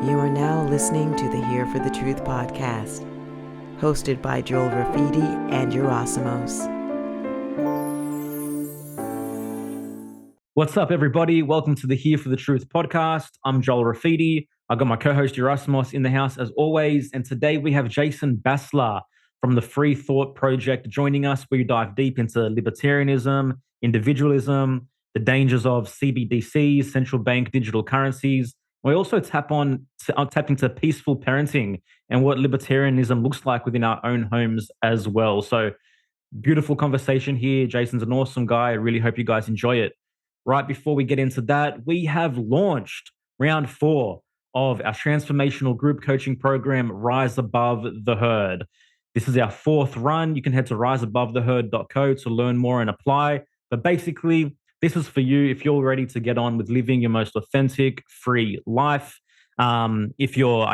You are now listening to the Here for the Truth podcast, hosted by Joel Rafidi and Yerasimos. What's up, everybody? Welcome to the Here for the Truth podcast. I'm Joel Rafidi. I got my co-host Yerasimos in the house as always, and today we have Jason Bassler from the Free Thought Project joining us. We dive deep into libertarianism, individualism, the dangers of CBDCs, central bank digital currencies. We also tap into peaceful parenting and what libertarianism looks like within our own homes as well. So, beautiful conversation here. Jason's an awesome guy. I really hope you guys enjoy it. Right before we get into that, we have launched round 4 of our transformational group coaching program, Rise Above the Herd. This is our 4th run. You can head to riseabovetheherd.co to learn more and apply. But basically, this is for you if you're ready to get on with living your most authentic, free life. If you're,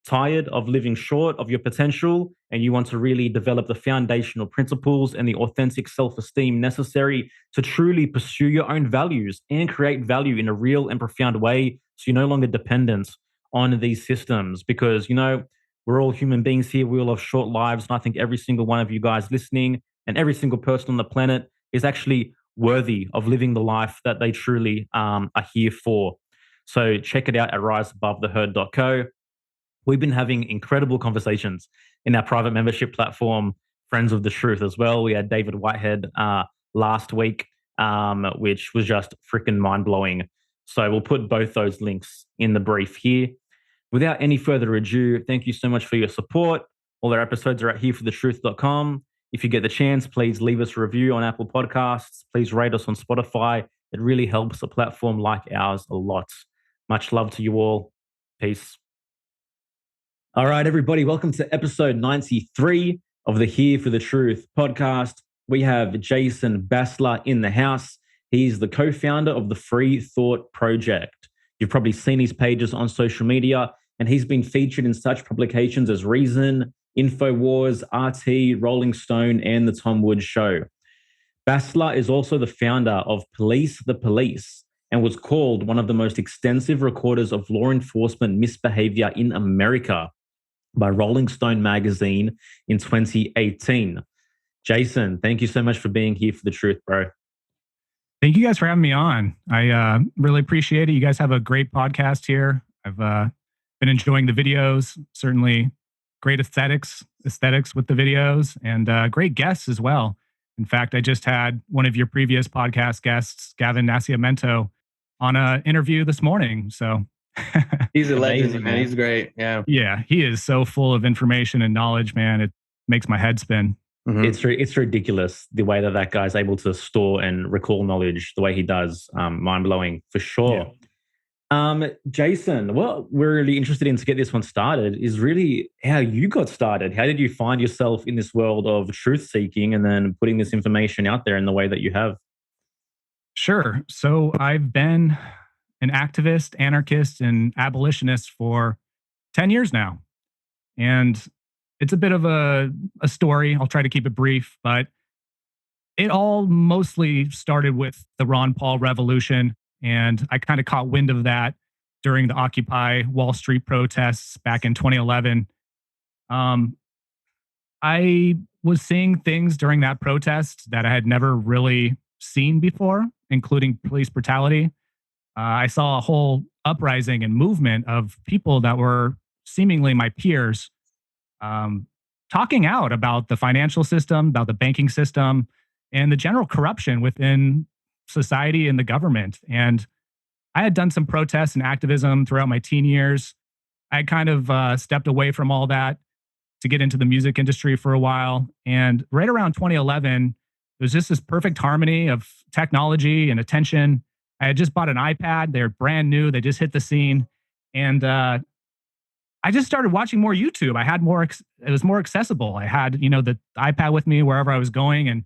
tired of living short of your potential and you want to really develop the foundational principles and the authentic self-esteem necessary to truly pursue your own values and create value in a real and profound way, so you're no longer dependent on these systems. Because, we're all human beings here. We all have short lives. And I think every single one of you guys listening and every single person on the planet is actually worthy of living the life that they truly are here for. So check it out at riseabovetheherd.co. We've been having incredible conversations in our private membership platform, Friends of the Truth, as well. We had David Whitehead last week, which was just freaking mind-blowing. So we'll put both those links in the brief here. Without any further ado, thank you so much for your support. All our episodes are at hereforontruth.com. If you get the chance, please leave us a review on Apple Podcasts. Please rate us on Spotify. It really helps a platform like ours a lot. Much love to you all. Peace. All right, everybody, welcome to episode 93 of the Here for the Truth podcast. We have Jason Bassler in the house. He's the co-founder of the Free Thought Project. You've probably seen his pages on social media, and he's been featured in such publications as Reason, Infowars, RT, Rolling Stone, and The Tom Woods Show. Bassler is also the founder of Police the Police and was called one of the most extensive recorders of law enforcement misbehavior in America by Rolling Stone magazine in 2018. Jason, thank you so much for being here for the truth, bro. Thank you guys for having me on. I really appreciate it. You guys have a great podcast here. I've been enjoying the videos, certainly great aesthetics with the videos, and great guests as well. In fact, I just had one of your previous podcast guests, Gavin Nascimento, on an interview this morning. So he's a legend, man. He's great. Yeah, he is so full of information and knowledge, man. It makes my head spin. Mm-hmm. It's ridiculous the way that guy's able to store and recall knowledge the way he does. Mind-blowing for sure. Yeah. Jason, what we're really interested in to get this one started is really how you got started. How did you find yourself in this world of truth-seeking and then putting this information out there in the way that you have? Sure. So I've been an activist, anarchist, and abolitionist for 10 years now. And it's a bit of a story. I'll try to keep it brief, but it all mostly started with the Ron Paul revolution. And I kind of caught wind of that during the Occupy Wall Street protests back in 2011. I was seeing things during that protest that I had never really seen before, including police brutality. I saw a whole uprising and movement of people that were seemingly my peers, talking out about the financial system, about the banking system, and the general corruption within society and the government. And I had done some protests and activism throughout my teen years. I had kind of stepped away from all that to get into the music industry for a while. And right around 2011, it was just this perfect harmony of technology and attention. I had just bought an iPad. They're brand new. They just hit the scene. And I just started watching more YouTube. I had more, it was more accessible. I had, the iPad with me wherever I was going. And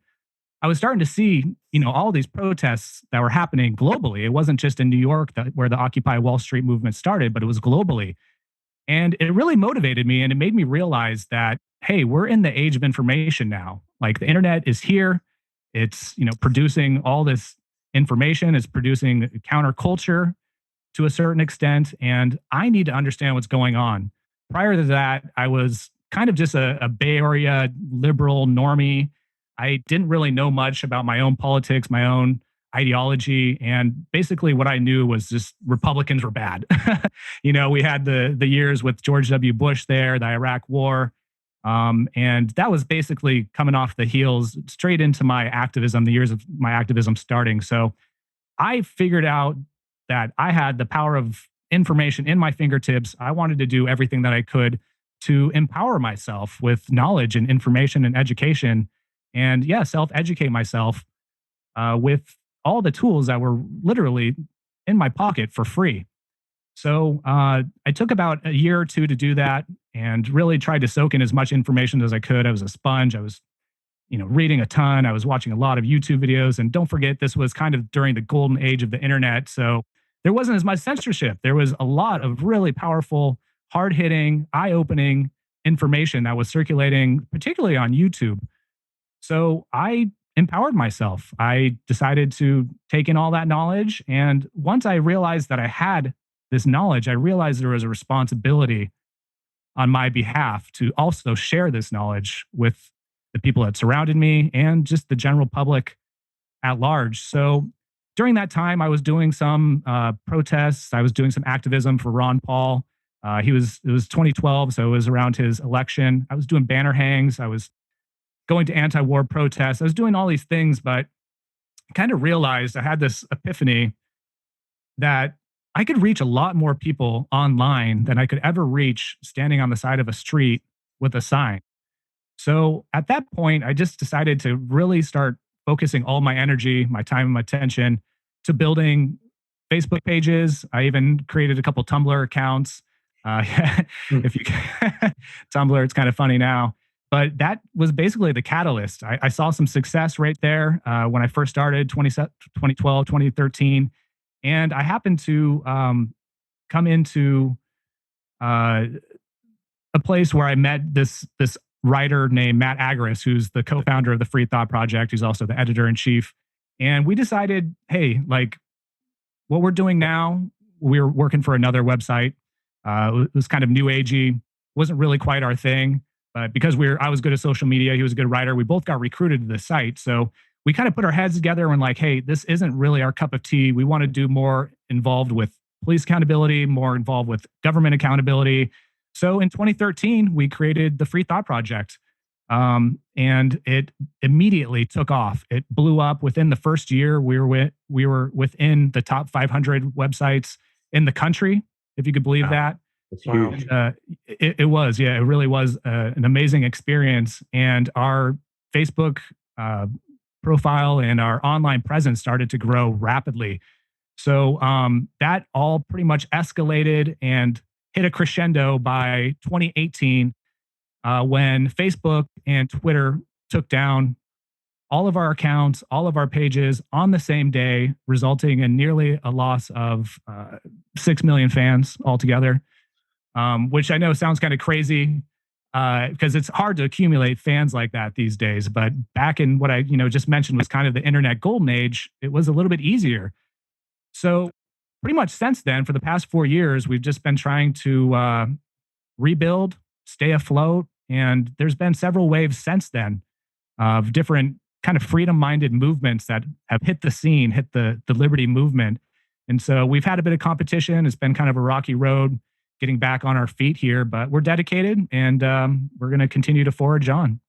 I was starting to see, all these protests that were happening globally. It wasn't just in New York where the Occupy Wall Street movement started, but it was globally. And it really motivated me. And it made me realize that, hey, we're in the age of information now. Like the internet is here. It's, producing all this information. It's producing counterculture. to a certain extent, and I need to understand what's going on. Prior to that, I was kind of just a Bay Area liberal normie. I didn't really know much about my own politics, my own ideology, and basically what I knew was just Republicans were bad. We had the years with George W. Bush there, the Iraq War, and that was basically coming off the heels straight into my activism, the years of my activism starting. So I figured out that I had the power of information in my fingertips. I wanted to do everything that I could to empower myself with knowledge and information and education, and self-educate myself with all the tools that were literally in my pocket for free. So I took about a year or two to do that and really tried to soak in as much information as I could. I was a sponge. I was reading a ton. I was watching a lot of YouTube videos. And don't forget, this was kind of during the golden age of the internet. So there wasn't as much censorship. There was a lot of really powerful, hard-hitting, eye-opening information that was circulating, particularly on YouTube. So I empowered myself. I decided to take in all that knowledge. And once I realized that I had this knowledge, I realized there was a responsibility on my behalf to also share this knowledge with the people that surrounded me and just the general public at large. So during that time, I was doing some protests. I was doing some activism for Ron Paul. It was 2012, so it was around his election. I was doing banner hangs. I was going to anti-war protests. I was doing all these things, but I kind of realized I had this epiphany that I could reach a lot more people online than I could ever reach standing on the side of a street with a sign. So at that point, I just decided to really start focusing all my energy, my time, and my attention to building Facebook pages. I even created a couple Tumblr accounts. If you Tumblr, it's kind of funny now, but that was basically the catalyst. I saw some success right there when I first started 2012, 2013. And I happened to come into a place where I met this writer named Matt Agris, who's the co-founder of the Free Thought Project, who's also the editor-in-chief. And we decided, hey, like what we're doing now, we were working for another website. It was kind of new agey, wasn't really quite our thing. But because I was good at social media, he was a good writer, we both got recruited to the site. So we kind of put our heads together and like, hey, this isn't really our cup of tea. We want to do more involved with police accountability, more involved with government accountability. So in 2013, we created the Free Thought Project. And it immediately took off. It blew up within the first year. We were within the top 500 websites in the country, if you could believe that. That's huge. It was, yeah, it really was an amazing experience. And our Facebook profile and our online presence started to grow rapidly. So that all pretty much escalated and hit a crescendo by 2018 when Facebook and Twitter took down all of our accounts, all of our pages on the same day, resulting in nearly a loss of 6 million fans altogether, which I know sounds kind of crazy because it's hard to accumulate fans like that these days. But back in what I just mentioned was kind of the internet golden age, it was a little bit easier. So pretty much since then, for the past 4 years, we've just been trying to rebuild, stay afloat. And there's been several waves since then of different kind of freedom-minded movements that have hit the scene, hit the liberty movement. And so we've had a bit of competition. It's been kind of a rocky road getting back on our feet here, but we're dedicated and we're going to continue to forge on.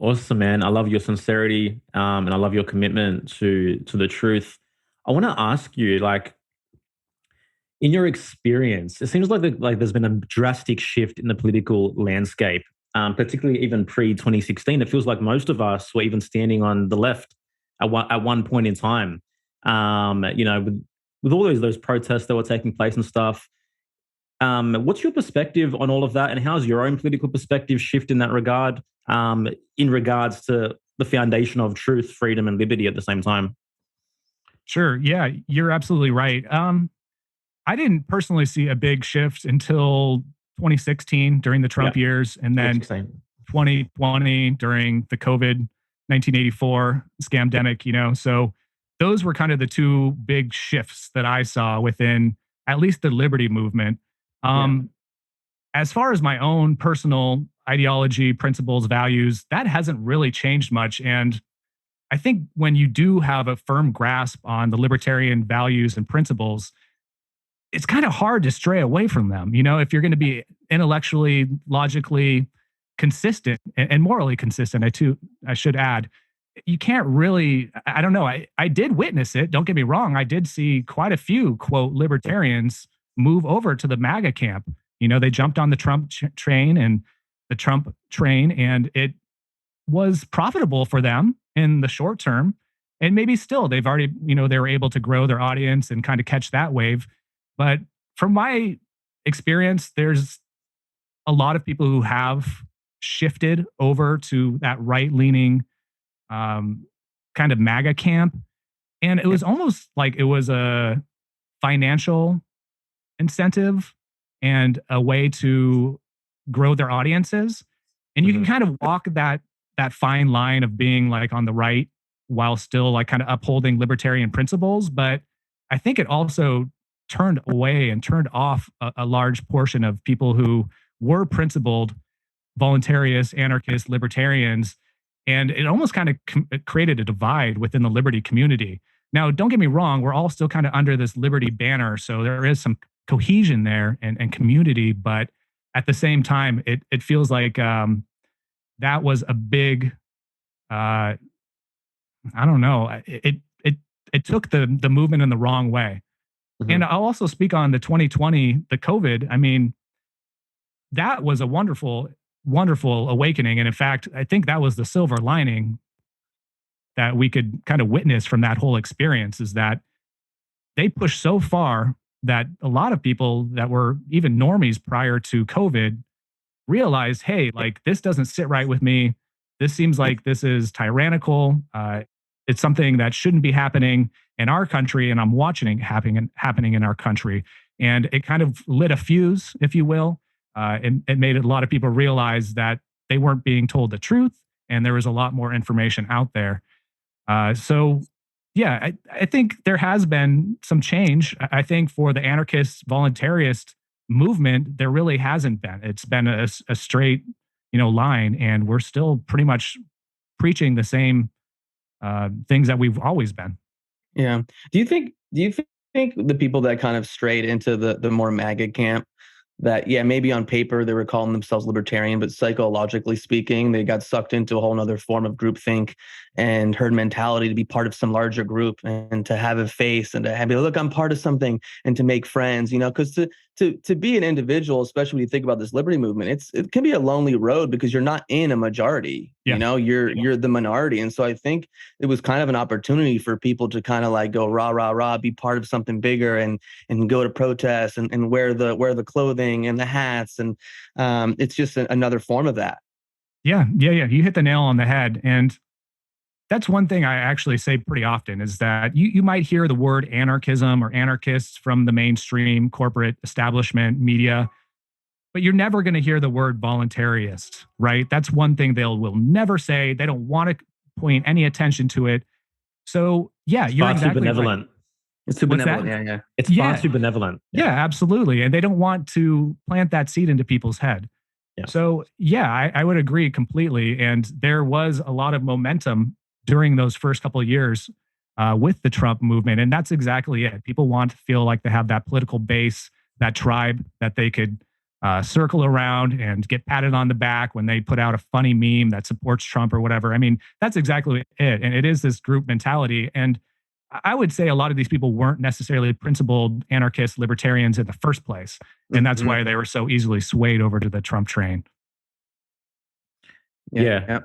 Awesome, man. I love your sincerity and I love your commitment to the truth. I want to ask you, like, in your experience, it seems like there's been a drastic shift in the political landscape, particularly even pre-2016. It feels like most of us were even standing on the left at one point in time. With all those protests that were taking place and stuff. What's your perspective on all of that, and how's your own political perspective shift in that regard, in regards to the foundation of truth, freedom, and liberty at the same time? Sure. Yeah, you're absolutely right. I didn't personally see a big shift until 2016 during the Trump years, and then 2020 during the COVID 1984 scamdemic. So those were kind of the two big shifts that I saw within at least the liberty movement. As far as my own personal ideology, principles, values, that hasn't really changed much. And I think when you do have a firm grasp on the libertarian values and principles, it's kind of hard to stray away from them. If you're going to be intellectually, logically consistent and morally consistent, I should add, you can't really, I don't know. I did witness it. Don't get me wrong. I did see quite a few, quote, libertarians move over to the MAGA camp. They jumped on the Trump train and it was profitable for them in the short term. And maybe still they've already, they were able to grow their audience and kind of catch that wave. But from my experience, there's a lot of people who have shifted over to that right-leaning kind of MAGA camp. And it was almost like it was a financial incentive and a way to grow their audiences. And you can kind of walk that fine line of being like on the right while still like kind of upholding libertarian principles. But I think it also turned away and turned off a large portion of people who were principled voluntarists, anarchists, libertarians. And it almost kind of created a divide within the liberty community. Now, don't get me wrong, we're all still kind of under this liberty banner. So there is some cohesion there and community. But at the same time, it feels like that was a big, I don't know, it took the movement in the wrong way. And I'll also speak on the 2020, the COVID. I mean, that was a wonderful awakening. And in fact, I think that was the silver lining that we could kind of witness from that whole experience, is that they pushed so far that a lot of people that were even normies prior to COVID realized, hey, like this doesn't sit right with me. This seems like this is tyrannical. It's something that shouldn't be happening in our country, and I'm watching it happening in our country. And it kind of lit a fuse, if you will. It made a lot of people realize that they weren't being told the truth, and there was a lot more information out there. So, yeah, I think there has been some change. I think for the anarchist, voluntarist movement, there really hasn't been. It's been a straight, line, and we're still pretty much preaching the same things that we've always been. Yeah. Do you think the people that kind of strayed into the more MAGA camp, that, yeah, maybe on paper they were calling themselves libertarian, but psychologically speaking, they got sucked into a whole nother form of groupthink and herd mentality to be part of some larger group and to have a face and to have, look, I'm part of something, and to make friends, because to be an individual, especially when you think about this liberty movement, it can be a lonely road because you're not in a majority. Yeah. You're the minority. And so I think it was kind of an opportunity for people to kind of like go rah, rah, rah, be part of something bigger and go to protests and wear the clothing and the hats. And it's just another form of that. Yeah. You hit the nail on the head. And that's one thing I actually say pretty often, is that you might hear the word anarchism or anarchists from the mainstream corporate establishment media, but you're never going to hear the word voluntarist, right? That's one thing will never say. They don't want to point any attention to it. So yeah, you're exactly benevolent. Right. It's too benevolent. Yeah. It's far too benevolent. Yeah, absolutely. And they don't want to plant that seed into people's head. Yeah. So yeah, I would agree completely. And there was a lot of momentum during those first couple of years with the Trump movement. And that's exactly it. People want to feel like they have that political base, that tribe that they could circle around and get patted on the back when they put out a funny meme that supports Trump or whatever. I mean, that's exactly it. And it is this group mentality. And I would say a lot of these people weren't necessarily principled anarchist libertarians in the first place. And that's why they were so easily swayed over to the Trump train. Yeah.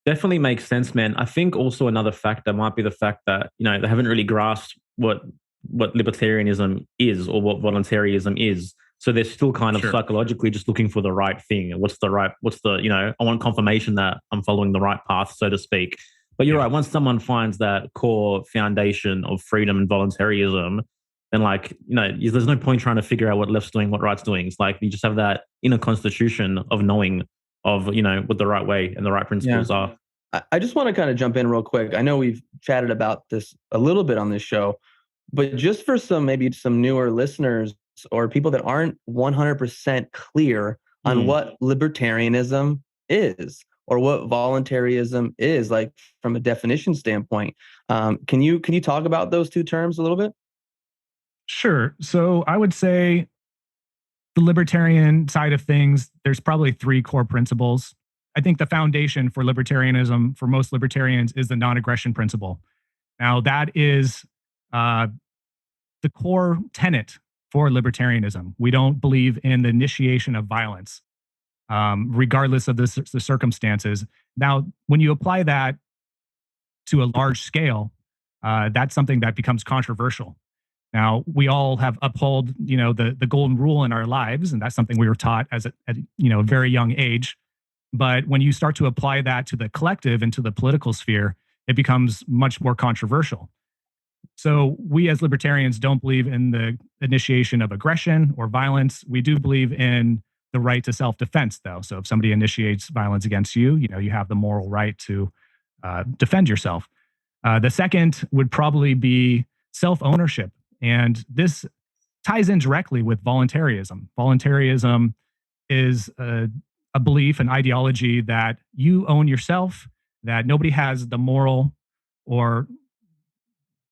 Definitely makes sense, man. I think also another factor might be the fact that, they haven't really grasped what libertarianism is or what voluntarism is. So they're still kind of psychologically just looking for the right thing. I want confirmation that I'm following the right path, so to speak. But you're right. Once someone finds that core foundation of freedom and voluntarism, then there's no point trying to figure out what left's doing, what right's doing. It's like you just have that inner constitution of knowing of, what the right way and the right principles are. I just want to kind of jump in real quick. I know we've chatted about this a little bit on this show, but just for maybe some newer listeners or people that aren't 100% clear on what libertarianism is or what voluntarism is, like from a definition standpoint. Can you talk about those two terms a little bit? Sure. So I would say the libertarian side of things, there's probably three core principles. I think the foundation for libertarianism for most libertarians is the non-aggression principle. Now, that is the core tenet for libertarianism. We don't believe in the initiation of violence, regardless of the circumstances. Now, when you apply that to a large scale, that's something that becomes controversial. Now, we all have upheld, the golden rule in our lives, and that's something we were taught at a very young age. But when you start to apply that to the collective and to the political sphere, it becomes much more controversial. So we as libertarians don't believe in the initiation of aggression or violence. We do believe in the right to self-defense, though. So if somebody initiates violence against you, you have the moral right to defend yourself. The second would probably be self-ownership. And this ties in directly with voluntarism. Voluntarism is a belief, an ideology that you own yourself, that nobody has the moral or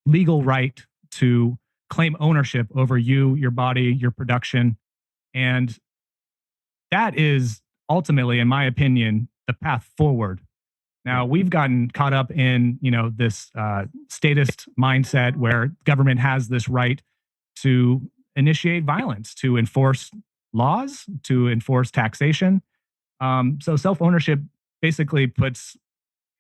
legal right to claim ownership over you, your body, your production. And that is ultimately, in my opinion, the path forward. Now, we've gotten caught up in, this statist mindset where government has this right to initiate violence, to enforce laws, to enforce taxation. So self-ownership basically puts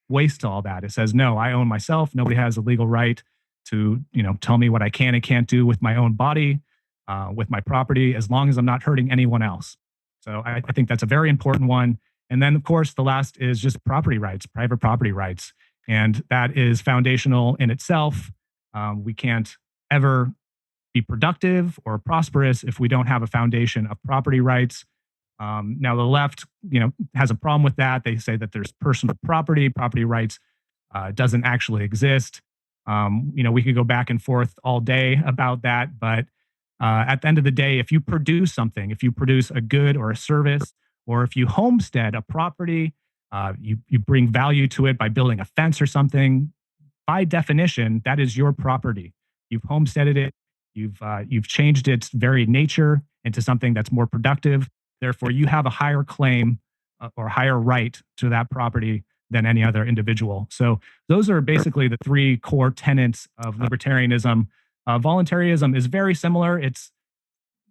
waste to all that. It says, no, I own myself. Nobody has a legal right to, tell me what I can and can't do with my own body, with my property, as long as I'm not hurting anyone else. So I think that's a very important one. And then, of course, the last is just property rights, private property rights. And that is foundational in itself. We can't ever be productive or prosperous if we don't have a foundation of property rights. Now, the left, has a problem with that. They say that there's personal property rights doesn't actually exist. We could go back and forth all day about that. But at the end of the day, if you produce something, if you produce a good or a service, or if you homestead a property, you bring value to it by building a fence or something, by definition, that is your property. You've homesteaded it. You've changed its very nature into something that's more productive. Therefore, you have a higher claim or higher right to that property than any other individual. So those are basically the three core tenets of libertarianism. Voluntarism is very similar. It's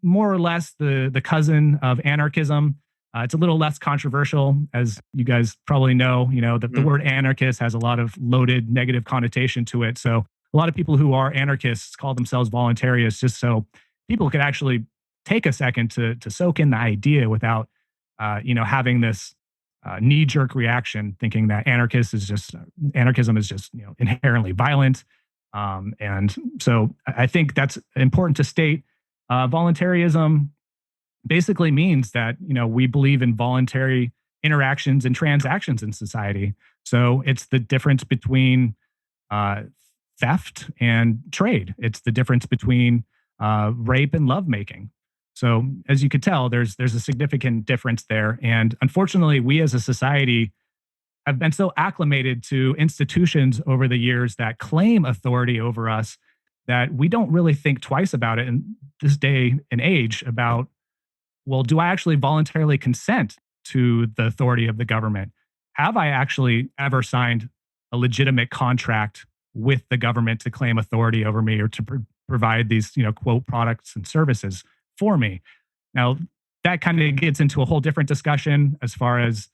more or less the cousin of anarchism. It's a little less controversial, as you guys probably know. The word anarchist has a lot of loaded negative connotation to it. So a lot of people who are anarchists call themselves voluntarists, just so people could actually take a second to soak in the idea without, having this knee-jerk reaction, thinking that anarchism is just inherently violent. And so I think that's important to state. Voluntarism basically means that we believe in voluntary interactions and transactions in society. So it's the difference between theft and trade. It's the difference between rape and lovemaking. So as you could tell, there's a significant difference there. And unfortunately, we as a society have been so acclimated to institutions over the years that claim authority over us that we don't really think twice about it in this day and age about, well, do I actually voluntarily consent to the authority of the government? Have I actually ever signed a legitimate contract with the government to claim authority over me or to provide these, quote, products and services for me? Now, that kind of gets into a whole different discussion as far as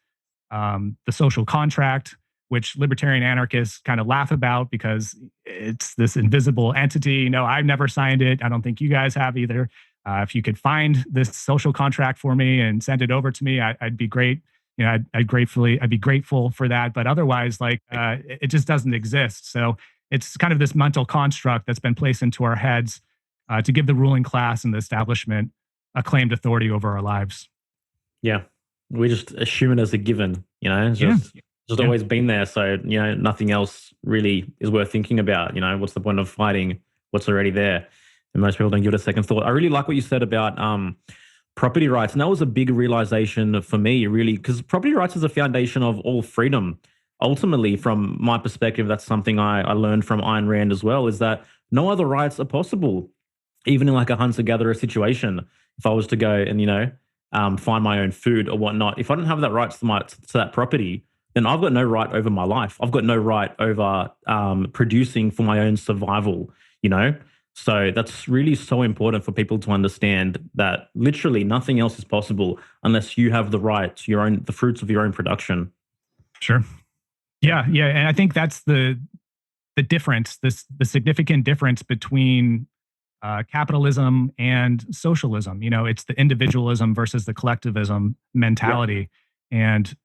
the social contract, which libertarian anarchists kind of laugh about because it's this invisible entity. I've never signed it. I don't think you guys have either. If you could find this social contract for me and send it over to me, I'd be great. I'd be grateful for that. But otherwise, it just doesn't exist. So it's kind of this mental construct that's been placed into our heads to give the ruling class and the establishment a claimed authority over our lives. Yeah. We just assume it as a given, It's just just Yeah. always been there. So, nothing else really is worth thinking about. What's the point of fighting what's already there? And most people don't give it a second thought. I really like what you said about property rights. And that was a big realization for me, really, because property rights is the foundation of all freedom. Ultimately, from my perspective, that's something I learned from Ayn Rand as well, is that no other rights are possible, even in like a hunter-gatherer situation. If I was to go and, find my own food or whatnot, if I don't have that right to that property, then I've got no right over my life. I've got no right over producing for my own survival, you know? So that's really so important for people to understand that literally nothing else is possible unless you have the right to the fruits of your own production. Sure. Yeah. And I think that's the difference, the significant difference between capitalism and socialism. It's the individualism versus the collectivism mentality. And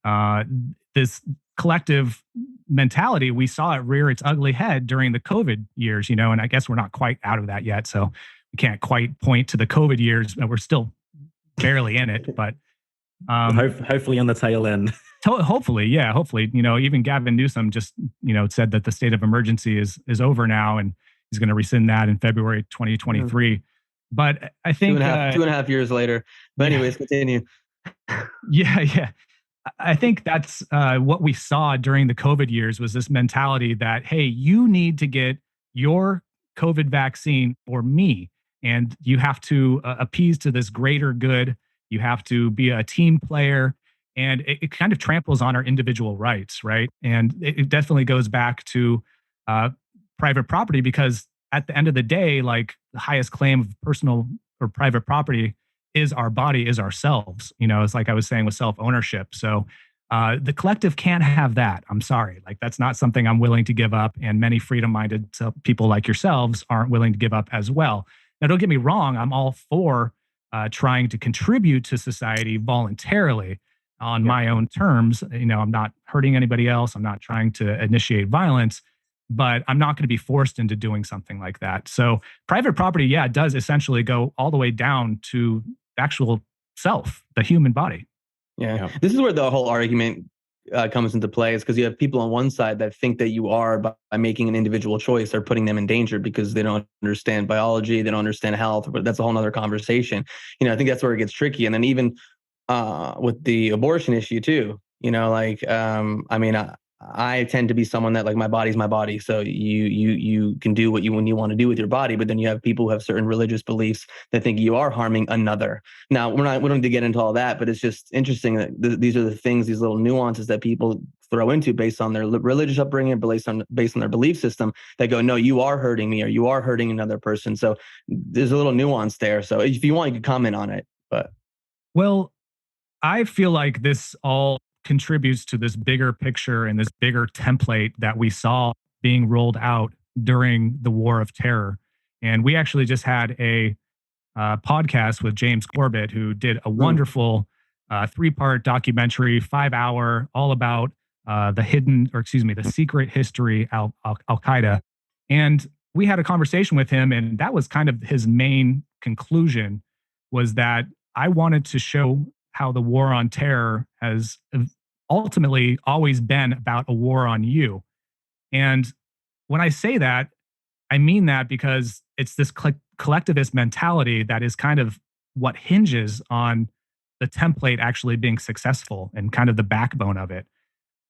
this collective mentality, we saw it rear its ugly head during the COVID years, and I guess we're not quite out of that yet. So we can't quite point to the COVID years. We're still barely in it, but hopefully on the tail end. Hopefully. Even Gavin Newsom just, said that the state of emergency is over now, and he's going to rescind that in February 2023. But I think 2.5 years later. But anyways, continue. Yeah. I think that's what we saw during the COVID years was this mentality that, hey, you need to get your COVID vaccine for me, and you have to appease to this greater good. You have to be a team player. And it kind of tramples on our individual rights, right? And it definitely goes back to private property, because at the end of the day, like, the highest claim of personal or private property is our body, is ourselves. It's like I was saying with self-ownership. So the collective can't have that. I'm sorry. Like, that's not something I'm willing to give up. And many freedom-minded people like yourselves aren't willing to give up as well. Now, don't get me wrong. I'm all for trying to contribute to society voluntarily on my own terms. I'm not hurting anybody else. I'm not trying to initiate violence, but I'm not going to be forced into doing something like that. So private property, it does essentially go all the way down to actual self, the human body. Yeah. This is where the whole argument comes into play, is because you have people on one side that think that you are, by making an individual choice, are putting them in danger because they don't understand biology, they don't understand health, but that's a whole nother conversation. I think that's where it gets tricky. And then even with the abortion issue too, I tend to be someone that, like, my body's my body. So you can do when you want to do with your body, but then you have people who have certain religious beliefs that think you are harming another. Now, we don't need to get into all that, but it's just interesting that these are the things, these little nuances that people throw into based on their religious upbringing, based on their belief system, that go, no, you are hurting me, or you are hurting another person. So there's a little nuance there. So if you want, you could comment on it. But well, I feel like this all contributes to this bigger picture and this bigger template that we saw being rolled out during the War of Terror. And we actually just had a podcast with James Corbett, who did a wonderful 3-part documentary, 5-hour, all about the secret history Al Qaeda. And we had a conversation with him, and that was kind of his main conclusion, was that I wanted to show how the war on terror has ultimately always been about a war on you. And when I say that, I mean that because it's this collectivist mentality that is kind of what hinges on the template actually being successful and kind of the backbone of it.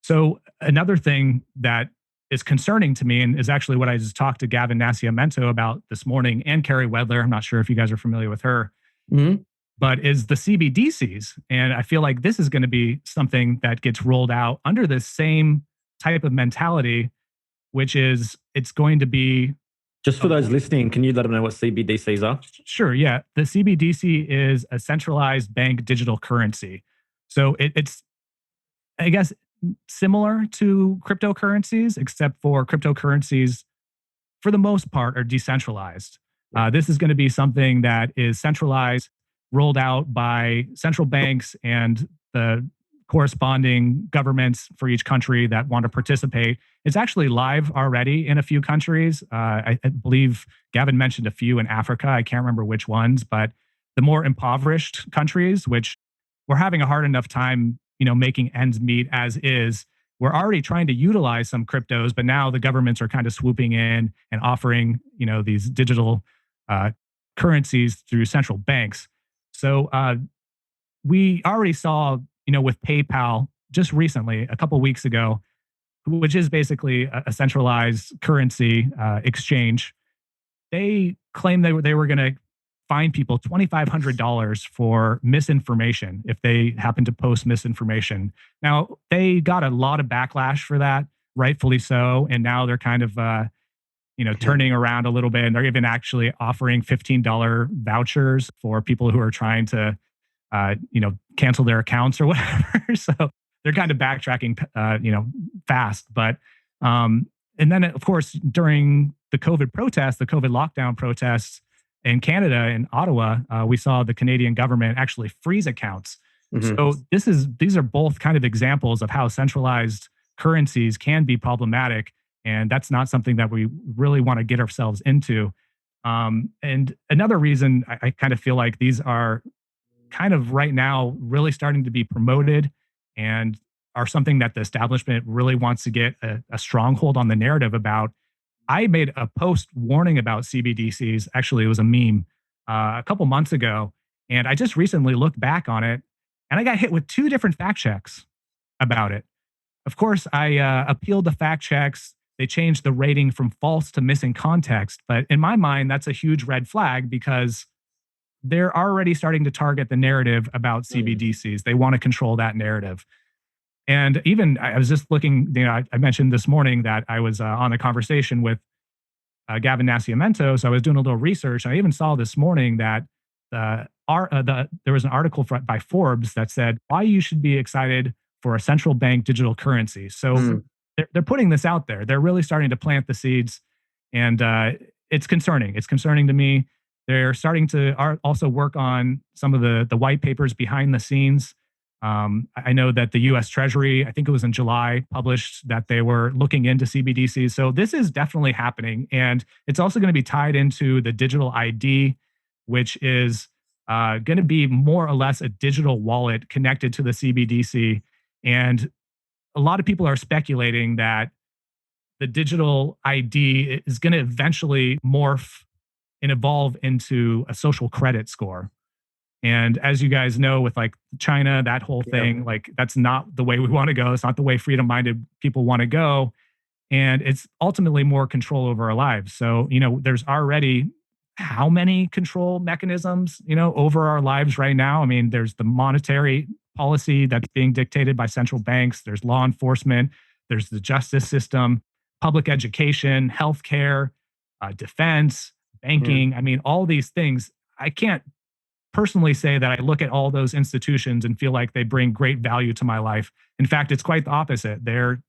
So another thing that is concerning to me, and is actually what I just talked to Gavin Nascimento about this morning, and Carrie Wedler, I'm not sure if you guys are familiar with her, but is the CBDCs. And I feel like this is going to be something that gets rolled out under the same type of mentality, which is it's going to be... Just for those listening, can you let them know what CBDCs are? Sure, yeah. The CBDC is a centralized bank digital currency. So it's, I guess, similar to cryptocurrencies, except for cryptocurrencies, for the most part, are decentralized. This is going to be something that is centralized, rolled out by central banks and the corresponding governments for each country that want to participate. It's actually live already in a few countries. I believe Gavin mentioned a few in Africa. I can't remember which ones, but the more impoverished countries, which we're having a hard enough time, making ends meet as is, we're already trying to utilize some cryptos, but now the governments are kind of swooping in and offering, these digital uh, currencies through central banks. So we already saw, with PayPal just recently, a couple weeks ago, which is basically a centralized currency exchange. They claimed they were going to fine people $2,500 for misinformation if they happen to post misinformation. Now, they got a lot of backlash for that, rightfully so. And now they're kind of, turning around a little bit. And they're even actually offering $15 vouchers for people who are trying to, cancel their accounts or whatever. So they're kind of backtracking, fast. But, and then, of course, during the COVID protests, the COVID lockdown protests in Canada, in Ottawa, we saw the Canadian government actually freeze accounts. Mm-hmm. So these are both kind of examples of how centralized currencies can be problematic, and that's not something that we really want to get ourselves into. And another reason I kind of feel like these are kind of right now really starting to be promoted and are something that the establishment really wants to get a stronghold on the narrative about. I made a post warning about CBDCs. Actually, it was a meme a couple months ago. And I just recently looked back on it and I got hit with 2 different fact checks about it. Of course, I appealed the fact checks. They changed the rating from false to missing context. But in my mind, that's a huge red flag because they're already starting to target the narrative about CBDCs. They want to control that narrative. And even I was just looking, I mentioned this morning that I was on a conversation with Gavin Nascimento. So I was doing a little research. I even saw this morning that there was an article by Forbes that said why you should be excited for a central bank digital currency. So they're putting this out there. They're really starting to plant the seeds. And it's concerning. It's concerning to me. They're starting to also work on some of the white papers behind the scenes. I know that the U.S. Treasury, I think it was in July, published that they were looking into CBDCs. So this is definitely happening. And it's also going to be tied into the digital ID, which is going to be more or less a digital wallet connected to the CBDC. And a lot of people are speculating that the digital ID is going to eventually morph and evolve into a social credit score. And as you guys know, with like China, that whole thing, like that's not the way we want to go. It's not the way freedom-minded people want to go. And it's ultimately more control over our lives. So, there's already how many control mechanisms, over our lives right now? I mean, there's the monetary policy that's being dictated by central banks. There's law enforcement. There's the justice system, public education, healthcare, defense, banking. I mean, all these things. I can't personally say that I look at all those institutions and feel like they bring great value to my life. In fact, it's quite the opposite. They're,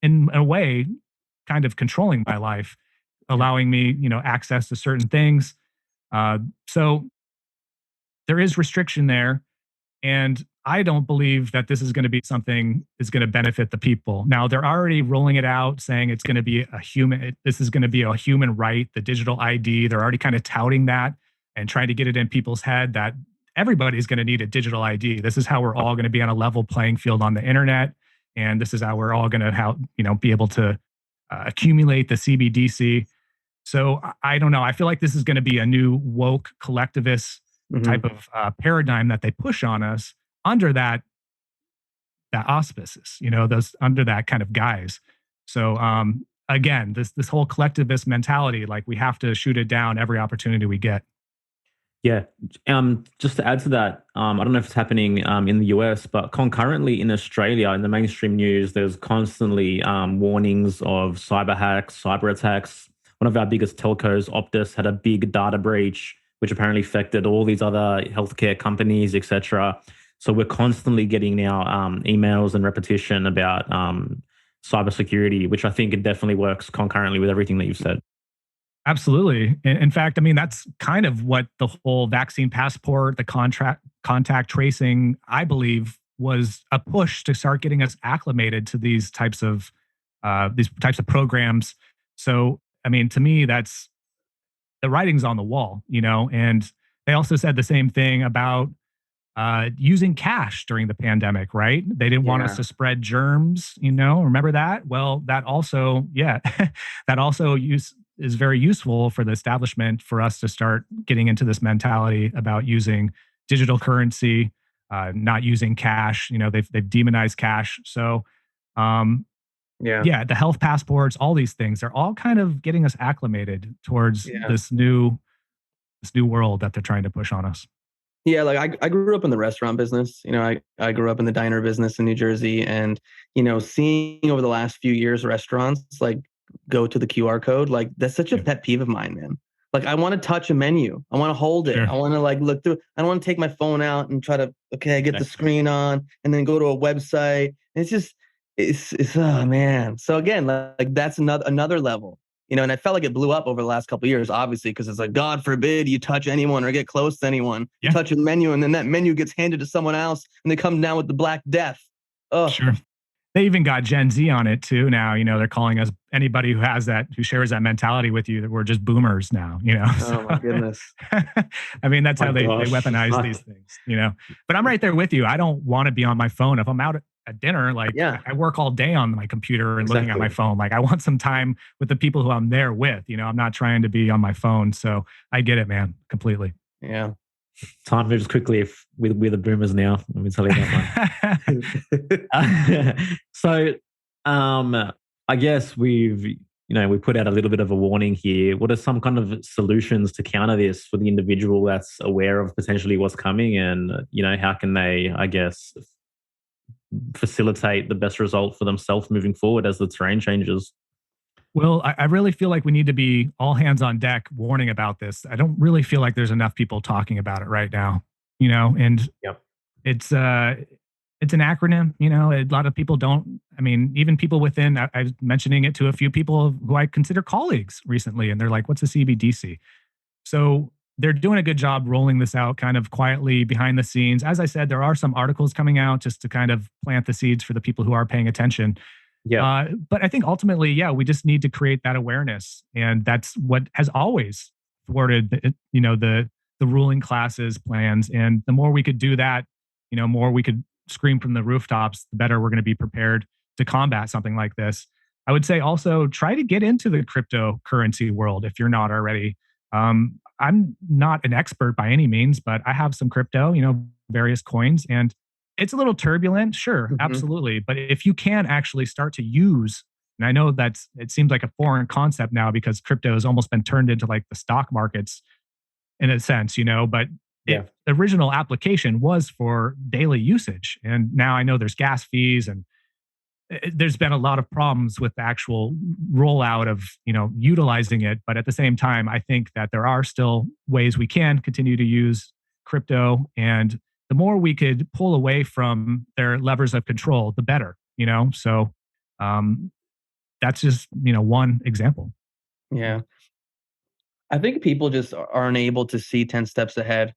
in a way, kind of controlling my life, allowing me, access to certain things. So there is restriction there. And I don't believe that this is going to be something is going to benefit the people. Now, they're already rolling it out, saying it's going to be this is going to be a human right, the digital ID. They're already kind of touting that and trying to get it in people's head that everybody's going to need a digital ID. This is how we're all going to be on a level playing field on the internet. And this is how we're all going to be able to accumulate the CBDC. So I don't know. I feel like this is going to be a new woke collectivist type of paradigm that they push on us under that auspices, those under that kind of guise. So again, this whole collectivist mentality, like we have to shoot it down every opportunity we get. Yeah. Just to add to that, I don't know if it's happening in the US, but concurrently in Australia, in the mainstream news, there's constantly warnings of cyber hacks, cyber attacks. One of our biggest telcos, Optus, had a big data breach, which apparently affected all these other healthcare companies, etc. So we're constantly getting now emails and repetition about cybersecurity, which I think it definitely works concurrently with everything that you've said. Absolutely. In fact, I mean, that's kind of what the whole vaccine passport, the contact tracing, I believe, was a push to start getting us acclimated to these types of programs. So, I mean, to me, that's the writing's on the wall, and they also said the same thing about using cash during the pandemic, right? They didn't want us to spread germs, remember that? Well, that also, that also is very useful for the establishment for us to start getting into this mentality about using digital currency, not using cash. They've demonized cash. So, the health passports, all these things, they're all kind of getting us acclimated towards this new world that they're trying to push on us. Yeah, like I grew up in the restaurant business. I grew up in the diner business in New Jersey, and seeing over the last few years restaurants like go to the QR code, like that's such a pet peeve of mine, man. Like I want to touch a menu, I want to hold it, I want to like look through. I don't want to take my phone out and try to get the screen on and then go to a website. And it's oh man. So again, like that's another level. And I felt like it blew up over the last couple of years, obviously, because it's like, God forbid you touch anyone or get close to anyone. You touch a menu and then that menu gets handed to someone else and they come down with the Black Death. Oh, sure. They even got Gen Z on it too now. They're calling us anybody who shares that mentality with you, that we're just boomers now, Oh my goodness. I mean, that's how they weaponize these things, But I'm right there with you. I don't want to be on my phone. If I'm out at dinner, I work all day on my computer and looking at my phone. Like I want some time with the people who I'm there with. I'm not trying to be on my phone. So I get it, man, completely. Yeah. Time moves quickly we're the boomers now. Let me tell you that one. So, I guess we put out a little bit of a warning here. What are some kind of solutions to counter this for the individual that's aware of potentially what's coming, and how can they, I guess, facilitate the best result for themselves moving forward as the terrain changes? Well, I really feel like we need to be all hands on deck warning about this. I don't really feel like there's enough people talking about it right now, and it's an acronym, a lot of people don't, even people within, I was mentioning it to a few people who I consider colleagues recently, and they're like, what's a CBDC? So they're doing a good job rolling this out kind of quietly behind the scenes. As I said, there are some articles coming out just to kind of plant the seeds for the people who are paying attention. But I think ultimately, we just need to create that awareness. And that's what has always thwarted, the ruling class's plans. And the more we could do that, more we could scream from the rooftops, the better we're going to be prepared to combat something like this. I would say also try to get into the cryptocurrency world if you're not already. I'm not an expert by any means, but I have some crypto, various coins, and it's a little turbulent, sure, absolutely. But if you can actually start to use, and I know it seems like a foreign concept now because crypto has almost been turned into like the stock markets in a sense, but the original application was for daily usage. And now I know there's gas fees and there's been a lot of problems with the actual rollout of, utilizing it. But at the same time, I think that there are still ways we can continue to use crypto, and the more we could pull away from their levers of control, the better, So that's just, one example. Yeah. I think people just aren't able to see 10 steps ahead,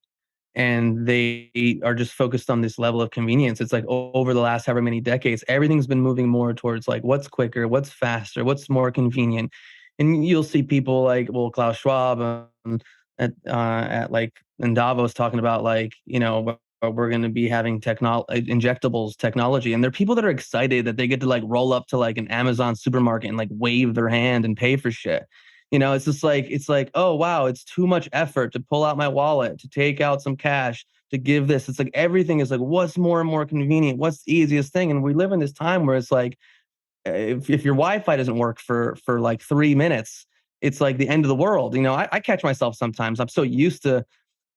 and they are just focused on this level of convenience. It's like over the last however many decades, everything's been moving more towards like what's quicker, what's faster, what's more convenient. And you'll see people like, Klaus Schwab at like in Davos talking about like, we're going to be having injectables technology. And there are people that are excited that they get to like roll up to like an Amazon supermarket and like wave their hand and pay for shit. It's just like, oh, wow, it's too much effort to pull out my wallet, to take out some cash, to give this. It's like everything is like, what's more and more convenient? What's the easiest thing? And we live in this time where it's like, if your Wi-Fi doesn't work for like 3 minutes, it's like the end of the world. I catch myself sometimes. I'm so used to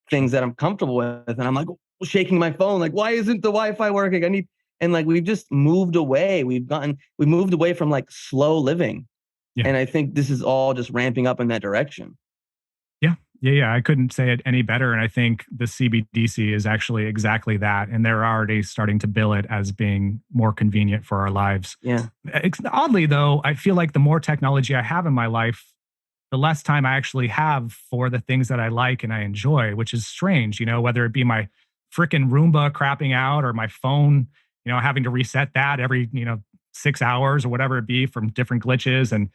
things that I'm comfortable with, and I'm like shaking my phone, like, why isn't the Wi-Fi working? And like we've just moved away. We moved away from like slow living. Yeah. And I think this is all just ramping up in that direction. Yeah. I couldn't say it any better. And I think the CBDC is actually exactly that. And they're already starting to bill it as being more convenient for our lives. Yeah. Oddly, though, I feel like the more technology I have in my life, the less time I actually have for the things that I like and I enjoy, which is strange, whether it be my freaking Roomba crapping out or my phone, having to reset that every, 6 hours or whatever it be from different glitches. And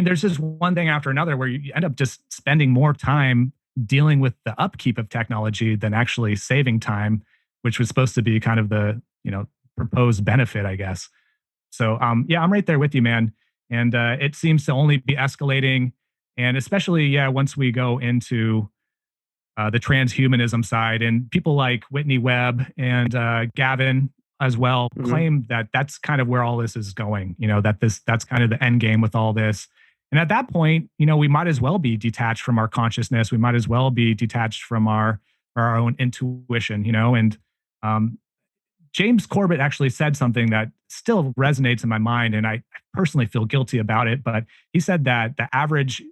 there's just one thing after another where you end up just spending more time dealing with the upkeep of technology than actually saving time. which was supposed to be kind of the, proposed benefit, I guess. So, yeah, I'm right there with you, man. And it seems to only be escalating. And especially, yeah, once we go into the transhumanism side, and people like Whitney Webb and Gavin as well claim that that's kind of where all this is going, that's kind of the end game with all this. And at that point, we might as well be detached from our consciousness. We might as well be detached from our own intuition, and James Corbett actually said something that still resonates in my mind, and I personally feel guilty about it. But he said that the average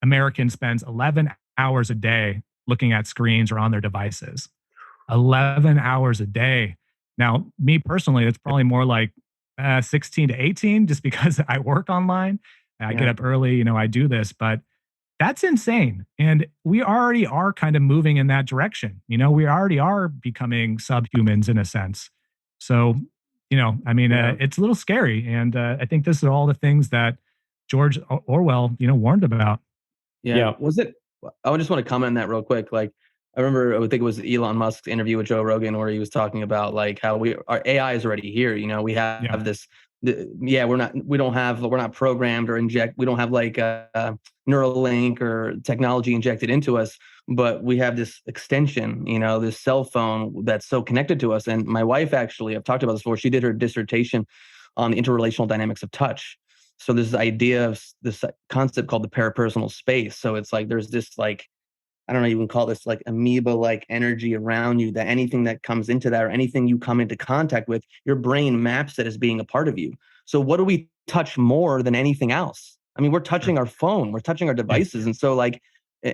American spends 11 hours a day looking at screens or on their devices. 11 hours a day. Now, me personally, it's probably more like 16 to 18, just because I work online. I get up early, I do this, but that's insane. And we already are kind of moving in that direction. We already are becoming subhumans in a sense. So, it's a little scary. And I think this are all the things that George Orwell, warned about. Yeah. Was it? I just want to comment on that real quick. Like, I remember, I think it was Elon Musk's interview with Joe Rogan where he was talking about like how our AI is already here. We have this. We're not programmed or we don't have like a Neuralink or technology injected into us, but we have this extension, this cell phone that's so connected to us. And my wife, actually, I've talked about this before, she did her dissertation on the interrelational dynamics of touch. So this idea of this concept called the parapersonal space. So it's like there's this like, I don't know, you can call this like amoeba-like energy around you, that anything that comes into that or anything you come into contact with, your brain maps it as being a part of you. So what do we touch more than anything else? I mean, we're touching our phone, we're touching our devices. And so like,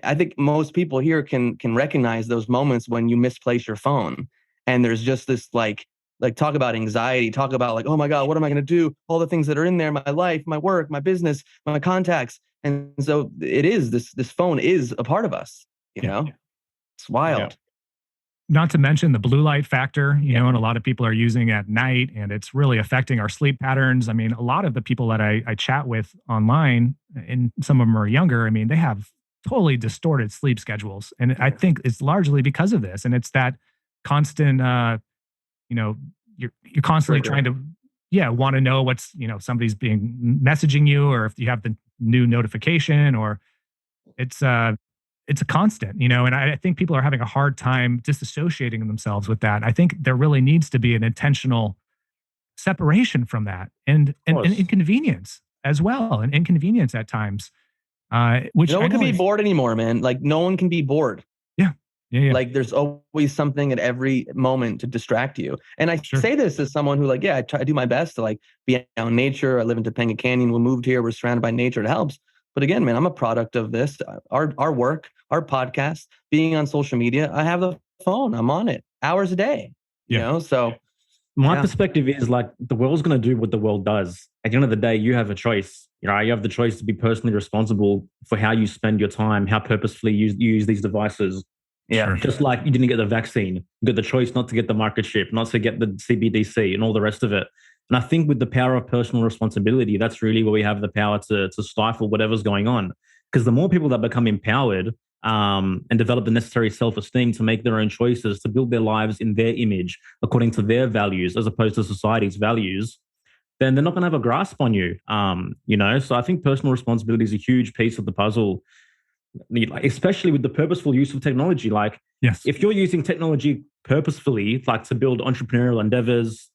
I think most people here can recognize those moments when you misplace your phone. And there's just this like talk about anxiety, talk about like, oh my God, what am I going to do? All the things that are in there, my life, my work, my business, my contacts. And so it is, this phone is a part of us. It's wild. Yeah. Not to mention the blue light factor, and a lot of people are using at night, and it's really affecting our sleep patterns. I mean, a lot of the people that I chat with online, and some of them are younger, I mean, they have totally distorted sleep schedules. And I think it's largely because of this. And it's that constant, you're constantly trying to, want to know what's, somebody's being messaging you, or if you have the new notification, or it's a constant, and I think people are having a hard time disassociating themselves with that. I think there really needs to be an intentional separation from that, and inconvenience as well, and inconvenience at times. Which no one can be bored anymore, man. Like no one can be bored. Yeah. Like there's always something at every moment to distract you. And I say this as someone who I do my best to like be out in nature. I live in Topanga Canyon. We moved here. We're surrounded by nature. It helps. But again, man, I'm a product of this, our work, our podcast, being on social media. I have the phone. I'm on it hours a day, so. My perspective is like the world's going to do what the world does. At the end of the day, you have a choice. You have the choice to be personally responsible for how you spend your time, how purposefully you use these devices. Yeah. Just like you didn't get the vaccine, you got the choice not to get the microchip, not to get the CBDC and all the rest of it. And I think with the power of personal responsibility, that's really where we have the power to stifle whatever's going on. Because the more people that become empowered and develop the necessary self-esteem to make their own choices, to build their lives in their image, according to their values, as opposed to society's values, then they're not going to have a grasp on you. So I think personal responsibility is a huge piece of the puzzle, especially with the purposeful use of technology. Like, if you're using technology purposefully, like to build entrepreneurial endeavors,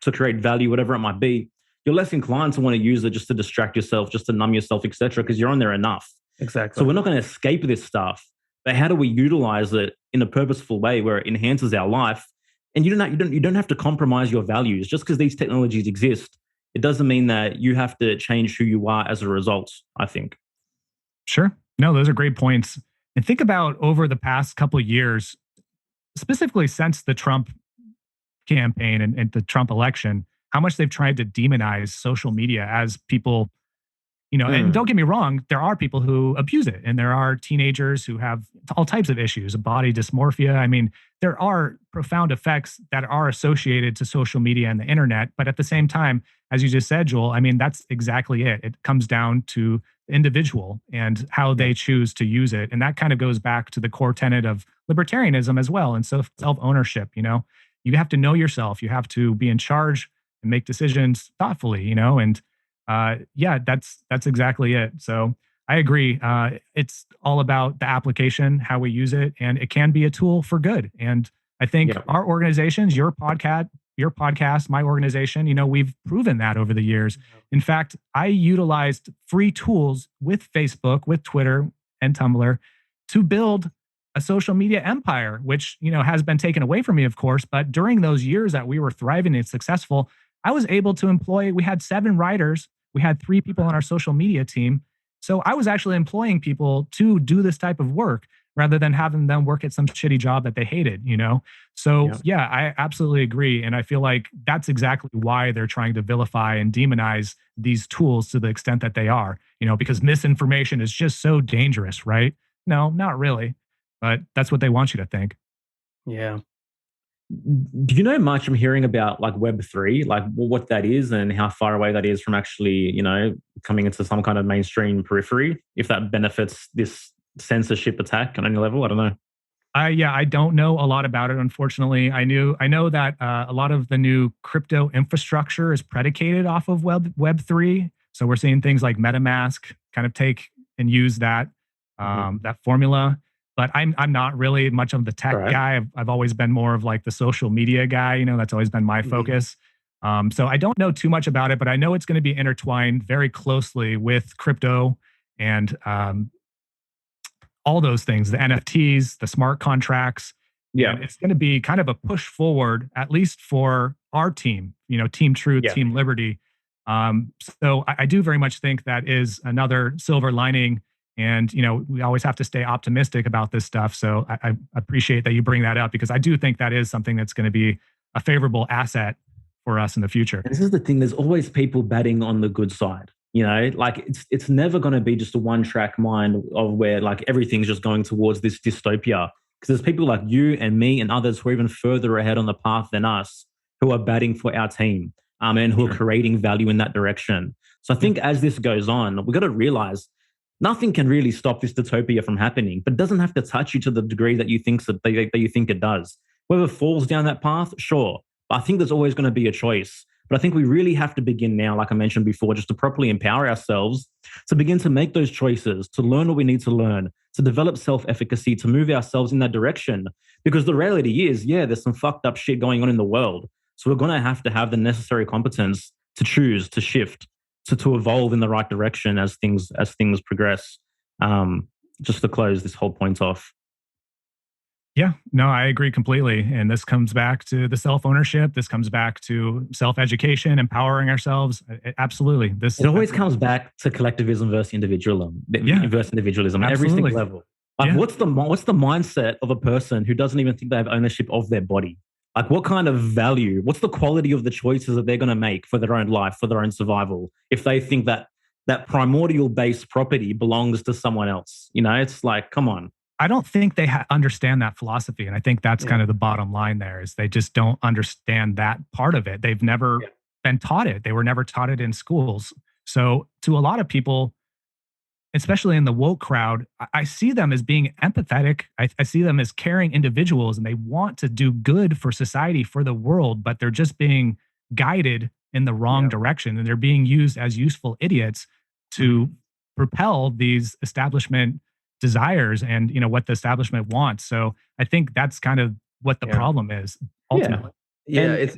to create value, whatever it might be, you're less inclined to want to use it just to distract yourself, just to numb yourself, etc., because you're on there enough. Exactly. So we're not going to escape this stuff, but how do we utilize it in a purposeful way where it enhances our life? And you don't have to compromise your values just because these technologies exist. It doesn't mean that you have to change who you are as a result, I think. Sure. No, those are great points. And think about over the past couple of years, specifically since the Trump campaign and the Trump election, how much they've tried to demonize social media as people, and don't get me wrong, there are people who abuse it. And there are teenagers who have all types of issues, body dysmorphia. I mean, there are profound effects that are associated to social media and the internet. But at the same time, as you just said, Joel, I mean, that's exactly it. It comes down to the individual and how they choose to use it. And that kind of goes back to the core tenet of libertarianism as well, and so self-ownership. You have to know yourself. You have to be in charge and make decisions thoughtfully. And yeah, that's exactly it. So I agree. It's all about the application, how we use it, and it can be a tool for good. And I think our organizations, your podcast, my organization, we've proven that over the years. In fact, I utilized free tools with Facebook, with Twitter and Tumblr to build a social media empire, which, has been taken away from me, of course. But during those years that we were thriving and successful, I was able to we had 7 writers. We had 3 people on our social media team. So I was actually employing people to do this type of work rather than having them work at some shitty job that they hated, So yeah, I absolutely agree. And I feel like that's exactly why they're trying to vilify and demonize these tools to the extent that they are, because misinformation is just so dangerous, right? No, not really. But that's what they want you to think. Yeah. Do you know much? I'm hearing about like Web3, like what that is and how far away that is from actually, coming into some kind of mainstream periphery, if that benefits this censorship attack on any level? I don't know. I don't know a lot about it, unfortunately. I know that a lot of the new crypto infrastructure is predicated off of Web3. So we're seeing things like MetaMask kind of take and use that that formula. But I'm not really much of the tech guy. I've always been more of like the social media guy. That's always been my focus. So I don't know too much about it, but I know it's going to be intertwined very closely with crypto and all those things, the NFTs, the smart contracts. Yeah. And it's going to be kind of a push forward, at least for our team, Team Truth, Team Liberty. So I do very much think that is another silver lining. And, we always have to stay optimistic about this stuff. So I appreciate that you bring that up, because I do think that is something that's going to be a favorable asset for us in the future. And this is the thing. There's always people betting on the good side. Like it's never going to be just a one-track mind of where like everything's just going towards this dystopia. Because there's people like you and me and others who are even further ahead on the path than us, who are batting for our team and who are creating value in that direction. So I think as this goes on, we've got to realize nothing can really stop this dystopia from happening, but it doesn't have to touch you to the degree that you think that you think it does. Whether it falls down that path, sure. But I think there's always going to be a choice. But I think we really have to begin now, like I mentioned before, just to properly empower ourselves, to begin to make those choices, to learn what we need to learn, to develop self-efficacy, to move ourselves in that direction. Because the reality is, there's some fucked up shit going on in the world. So we're going to have the necessary competence to choose, to shift, to evolve in the right direction as things progress. Just to close this whole point off. Yeah, no, I agree completely. And this comes back to the self-ownership. This comes back to self-education, empowering ourselves. Absolutely. It always comes back to collectivism versus individualism. Individualism at every single level. Like, what's the mindset of a person who doesn't even think they have ownership of their body? Like, what kind of value, what's the quality of the choices that they're going to make for their own life, for their own survival, if they think that primordial base property belongs to someone else? It's like, come on. I don't think they understand that philosophy. And I think that's kind of the bottom line there, is they just don't understand that part of it. They've never been taught it. They were never taught it in schools. So to a lot of people, especially in the woke crowd, I see them as being empathetic. I see them as caring individuals, and they want to do good for society, for the world, but they're just being guided in the wrong direction. And they're being used as useful idiots to propel these establishment desires and what the establishment wants. So I think that's kind of what the problem is ultimately. I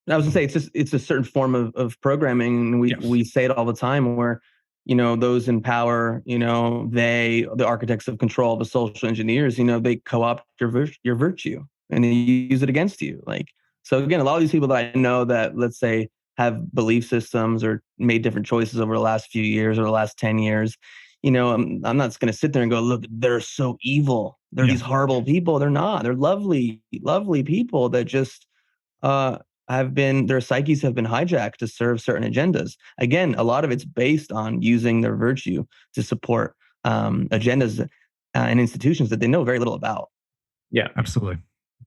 was gonna say it's a certain form of programming. We say it all the time where those in power, the architects of control, the social engineers, they co-opt your virtue and they use it against you. Like, so again, a lot of these people that I know that, let's say, have belief systems or made different choices over the last few years or the last 10 years, I'm not going to sit there and go, look, they're so evil. They're these horrible people. They're not. They're lovely, lovely people that just their psyches have been hijacked to serve certain agendas. Again, a lot of it's based on using their virtue to support agendas and institutions that they know very little about. Yeah, absolutely.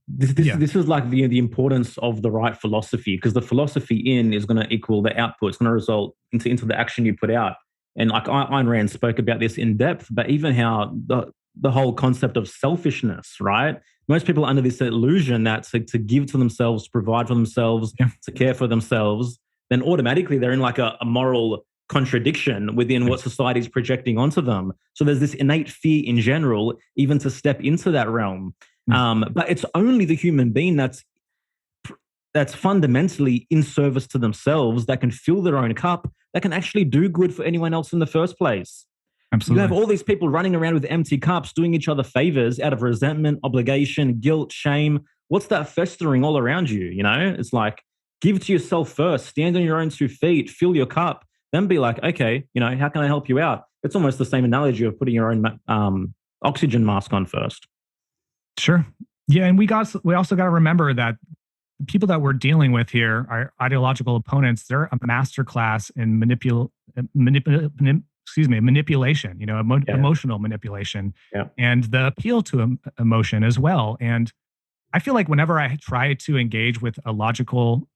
This is like the importance of the right philosophy, because the philosophy in is going to equal the output. It's going to result into the action you put out. And like Ayn Rand spoke about this in depth, but even how the whole concept of selfishness, right? Most people are under this illusion that to give to themselves, provide for themselves, to care for themselves, then automatically they're in like a moral contradiction within what society is projecting onto them. So there's this innate fear in general, even to step into that realm. But it's only the human being that's fundamentally in service to themselves, that can fill their own cup, that can actually do good for anyone else in the first place. Absolutely. You have all these people running around with empty cups, doing each other favors out of resentment, obligation, guilt, shame. What's that festering all around you? You know, it's like, give to yourself first, stand on your own 2 feet, fill your cup, then be like, okay, you know, how can I help you out? It's almost the same analogy of putting your own oxygen mask on first. Sure. Yeah. And we also got to remember that the people that we're dealing with here, our ideological opponents, they're a masterclass in manipulation, emotional manipulation, and the appeal to emotion as well. And I feel like whenever I try to engage with a logical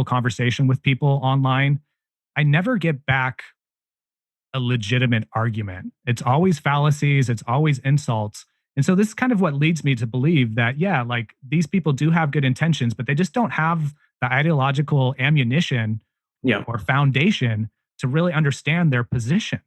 conversation with people online, I never get back a legitimate argument. It's always fallacies, it's always insults. And so this is kind of what leads me to believe that, like these people do have good intentions, but they just don't have the ideological ammunition or foundation to really understand their position,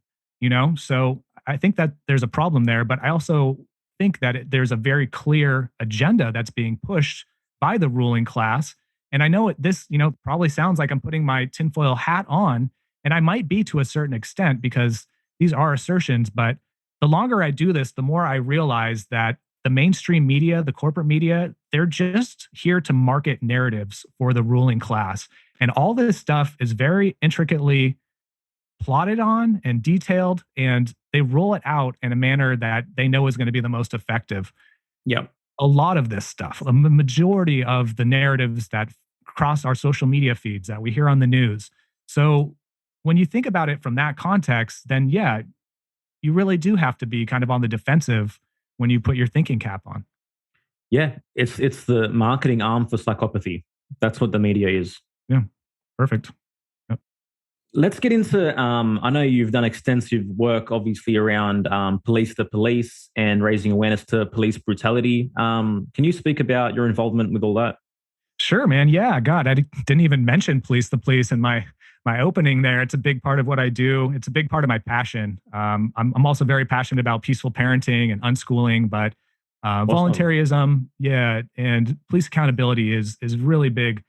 So I think that there's a problem there, but I also think that there's a very clear agenda that's being pushed by the ruling class. And I know this, probably sounds like I'm putting my tinfoil hat on, and I might be to a certain extent because these are assertions, but the longer I do this, the more I realize that the mainstream media, the corporate media, they're just here to market narratives for the ruling class. And all this stuff is very intricately plotted on and detailed, and they roll it out in a manner that they know is going to be the most effective. A lot of this stuff, the majority of the narratives that cross our social media feeds that we hear on the news. So when you think about it from that context, then you really do have to be kind of on the defensive when you put your thinking cap on. Yeah, it's the marketing arm for psychopathy. That's what the media is. Yeah, perfect. Yep. Let's get into, I know you've done extensive work, obviously, around police to police and raising awareness to police brutality. Can you speak about your involvement with all that? Sure, man. Yeah, God, I didn't even mention police to police in my opening there. It's a big part of what I do. It's a big part of my passion. I'm also very passionate about peaceful parenting and unschooling, but voluntarism, and police accountability is really big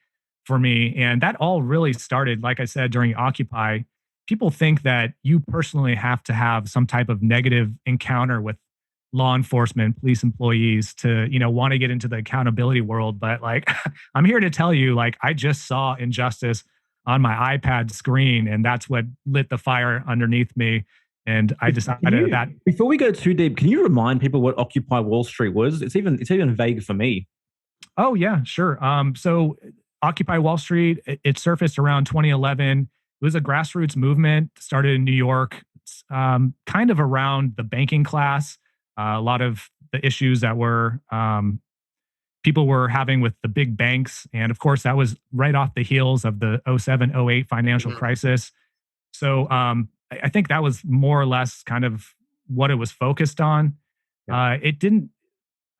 for me. And that all really started, like I said, during Occupy. People think that you personally have to have some type of negative encounter with law enforcement, police employees to, want to get into the accountability world. But like, I'm here to tell you, like, I just saw injustice on my iPad screen, and that's what lit the fire underneath me. And I decided that. Before we go too deep, can you remind people what Occupy Wall Street was? It's even vague for me. Oh yeah, sure. So Occupy Wall Street, it surfaced around 2011. It was a grassroots movement, started in New York, kind of around the banking class. A lot of the issues that were people were having with the big banks. And of course, that was right off the heels of the 07, 08 financial crisis. So I think that was more or less kind of what it was focused on. It didn't,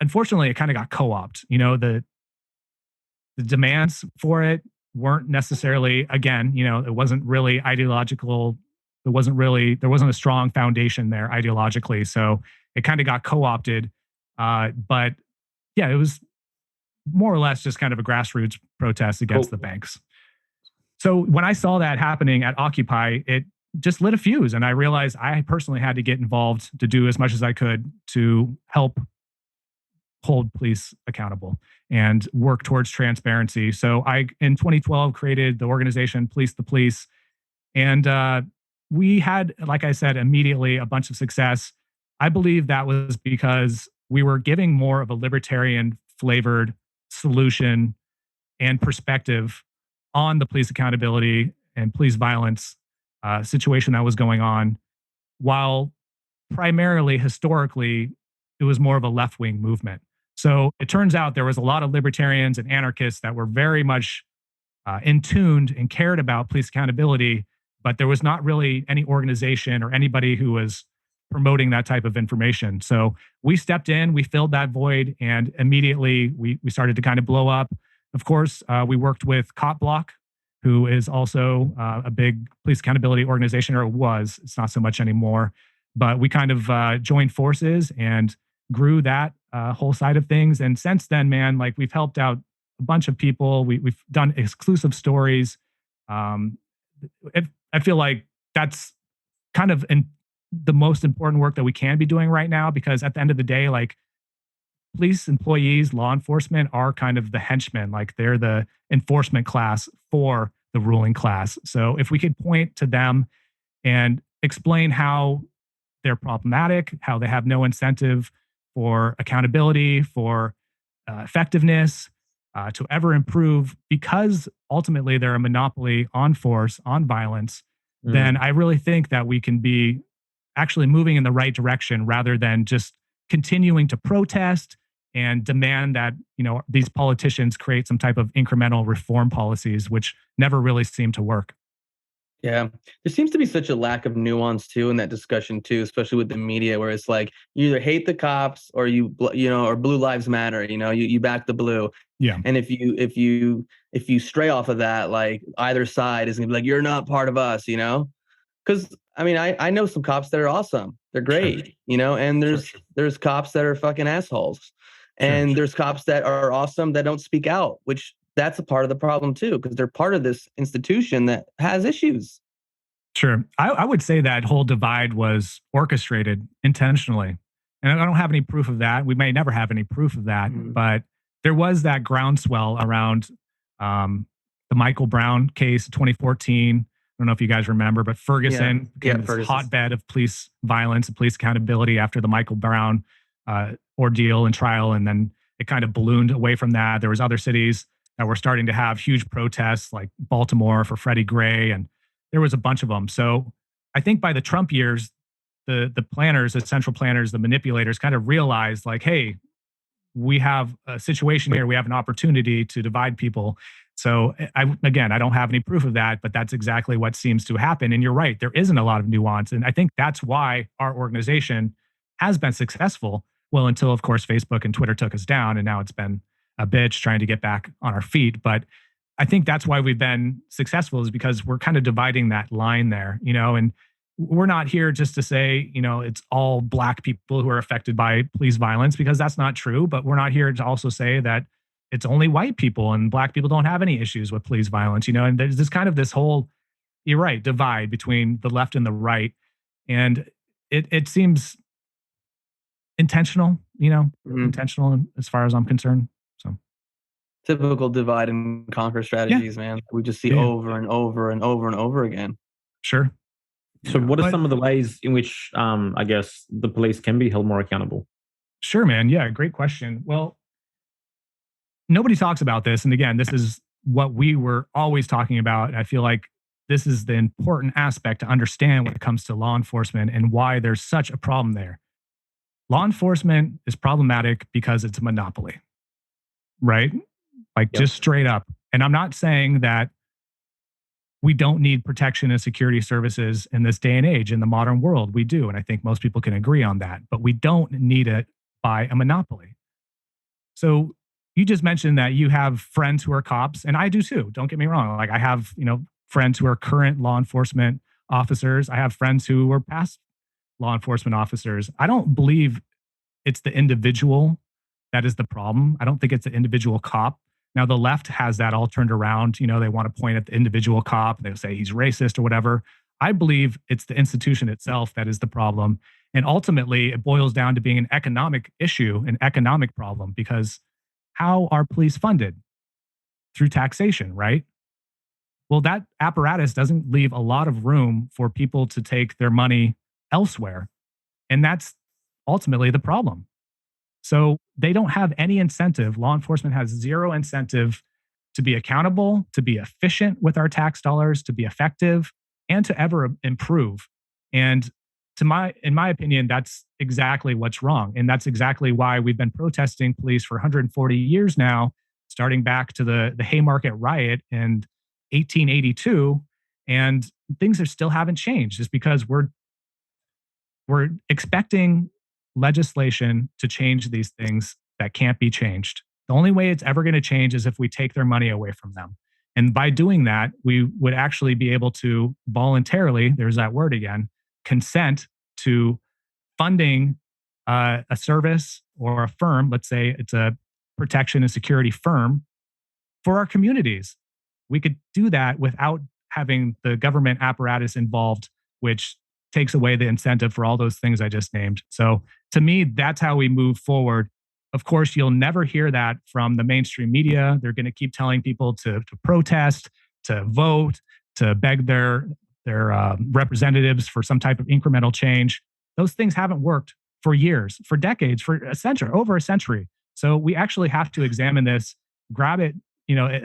unfortunately, it kind of got co-opted. The demands for it weren't necessarily, again, it wasn't really ideological. There wasn't a strong foundation there ideologically. So it kind of got co-opted. But yeah, it was more or less just kind of a grassroots protest against the banks. So when I saw that happening at Occupy, it just lit a fuse. And I realized I personally had to get involved to do as much as I could to help hold police accountable and work towards transparency. So I, in 2012, created the organization Police the Police. And we had, like I said, immediately a bunch of success. I believe that was because we were giving more of a libertarian flavored solution and perspective on the police accountability and police violence situation that was going on, while primarily historically it was more of a left-wing movement. So it turns out there was a lot of libertarians and anarchists that were very much in tuned and cared about police accountability, but there was not really any organization or anybody who was promoting that type of information. So we stepped in, we filled that void, and immediately we started to kind of blow up. Of course, we worked with Cop Block, who is also a big police accountability organization, or it was. It's not so much anymore. But we kind of joined forces and grew that whole side of things. And since then, man, like we've helped out a bunch of people. We've done exclusive stories. Um, I feel like that's kind of the most important work that we can be doing right now, because at the end of the day, like police employees, law enforcement are kind of the henchmen, like they're the enforcement class for the ruling class. So if we could point to them and explain how they're problematic, how they have no incentive for accountability, for effectiveness, to ever improve, because ultimately they're a monopoly on force, on violence, then I really think that we can be actually moving in the right direction rather than just continuing to protest and demand that, you know, these politicians create some type of incremental reform policies, which never really seem to work. Yeah, there seems to be such a lack of nuance too in that discussion too, especially with the media, where it's like you either hate the cops or or Blue Lives Matter. You back the blue, Yeah, and if you stray off of that, like either side is gonna be like, you're not part of us. Because I mean, I know some cops that are awesome, they're great. And there's cops that are fucking assholes, and there's cops that are awesome that don't speak out, which that's a part of the problem too, because they're part of this institution that has issues. sure. I would say that whole divide was orchestrated intentionally. And I don't have any proof of that. We may never have any proof of that, but there was that groundswell around um, the Michael Brown case, 2014. I don't know if you guys remember, but Ferguson became this hotbed of police violence and police accountability after the Michael Brown ordeal and trial. And then it kind of ballooned away from that. There was other cities that were starting to have huge protests, like Baltimore for Freddie Gray, and there was a bunch of them. So I think by the Trump years, the planners, the central planners, the manipulators kind of realized like, hey, we have a situation here. We have an opportunity to divide people. So I don't have any proof of that, but that's exactly what seems to happen. And you're right, there isn't a lot of nuance. And I think that's why our organization has been successful. Well, until of course, Facebook and Twitter took us down, and now it's been a bitch trying to get back on our feet. But I think that's why we've been successful, is because we're kind of dividing that line there, and we're not here just to say, it's all Black people who are affected by police violence, because that's not true. But we're not here to also say that it's only white people and Black people don't have any issues with police violence, and there's this kind of this whole, you're right, divide between the left and the right. And it seems intentional, intentional as far as I'm concerned. So Typical divide and conquer strategies, man. We just see over and over and over and over again. Sure. So what are some of the ways in which, I guess, the police can be held more accountable? Sure, man. Yeah, great question. Well, nobody talks about this. And again, this is what we were always talking about. I feel like this is the important aspect to understand when it comes to law enforcement and why there's such a problem there. Law enforcement is problematic because it's a monopoly, right? Like just straight up. And I'm not saying that we don't need protection and security services in this day and age, in the modern world. We do. And I think most people can agree on that, but we don't need it by a monopoly. So you just mentioned that you have friends who are cops, and I do too. Don't get me wrong. Like I have, friends who are current law enforcement officers. I have friends who were past law enforcement officers. I don't believe it's the individual that is the problem. I don't think it's the individual cop. Now, the left has that all turned around. They want to point at the individual cop. They'll say he's racist or whatever. I believe it's the institution itself that is the problem. And ultimately, it boils down to being an economic issue, an economic problem, because how are police funded? Through taxation, right? Well, that apparatus doesn't leave a lot of room for people to take their money elsewhere. And that's ultimately the problem. So they don't have any incentive. Law enforcement has zero incentive to be accountable, to be efficient with our tax dollars, to be effective, and to ever improve. And in my opinion, that's exactly what's wrong. And that's exactly why we've been protesting police for 140 years now, starting back to the Haymarket riot in 1882. And things still haven't changed, just because we're we're expecting legislation to change these things that can't be changed. The only way it's ever going to change is if we take their money away from them. And by doing that, we would actually be able to voluntarily, there's that word again, consent to funding a service or a firm. Let's say it's a protection and security firm for our communities. We could do that without having the government apparatus involved, which takes away the incentive for all those things I just named. So to me, that's how we move forward. Of course, you'll never hear that from the mainstream media. They're going to keep telling people to protest, to vote, to beg their representatives for some type of incremental change. Those things haven't worked for years, for decades, for a century, over a century. So we actually have to examine this, grab it,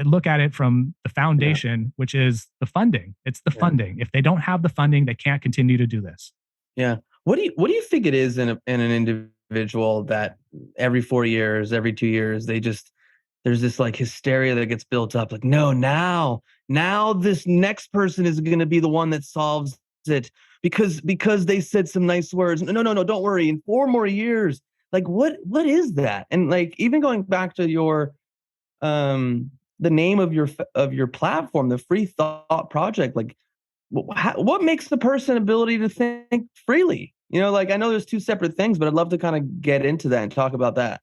look at it from the foundation, which is the funding. It's the funding. If they don't have the funding, they can't continue to do this. Yeah. What do you think it is in an individual that every 4 years, every 2 years, there's this like hysteria that gets built up? Like, no, now this next person is going to be the one that solves it because they said some nice words. No, don't worry. In 4 more years, like what is that? And like even going back to your the name of your platform, the Free Thought Project, like what makes the person ability to think freely? Like I know there's two separate things, but I'd love to kind of get into that and talk about that.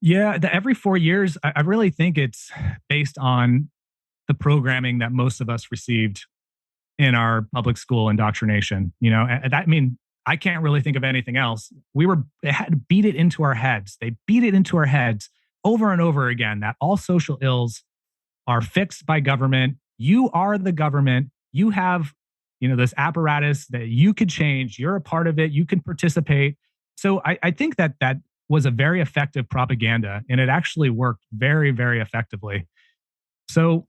Yeah, every 4 years, I really think it's based on the programming that most of us received in our public school indoctrination. I can't really think of anything else. They had to beat it into our heads. They beat it into our heads over and over again that all social ills are fixed by government. You are the government. You have, this apparatus that you could change. You're a part of it. You can participate. So I think that was a very effective propaganda, and it actually worked very, very effectively. So,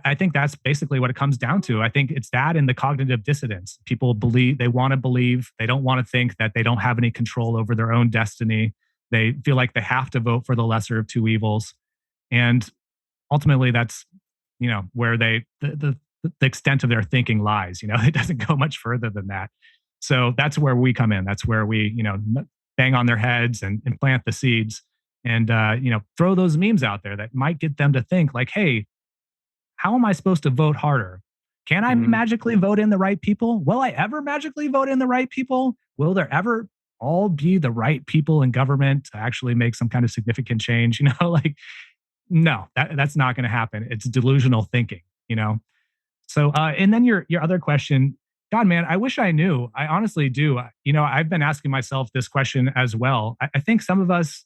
I think that's basically what it comes down to. I think it's that and the cognitive dissonance. People believe, they want to believe, they don't want to think that they don't have any control over their own destiny. They feel like they have to vote for the lesser of two evils. And ultimately that's, where the extent of their thinking lies. It doesn't go much further than that. So that's where we come in. That's where we, bang on their heads and plant the seeds and, throw those memes out there that might get them to think like, hey, how am I supposed to vote harder? Can I magically vote in the right people? Will I ever magically vote in the right people? Will there ever all be the right people in government to actually make some kind of significant change? No, that's not going to happen. It's delusional thinking, So, and then your other question, God, man, I wish I knew. I honestly do. I've been asking myself this question as well. I think some of us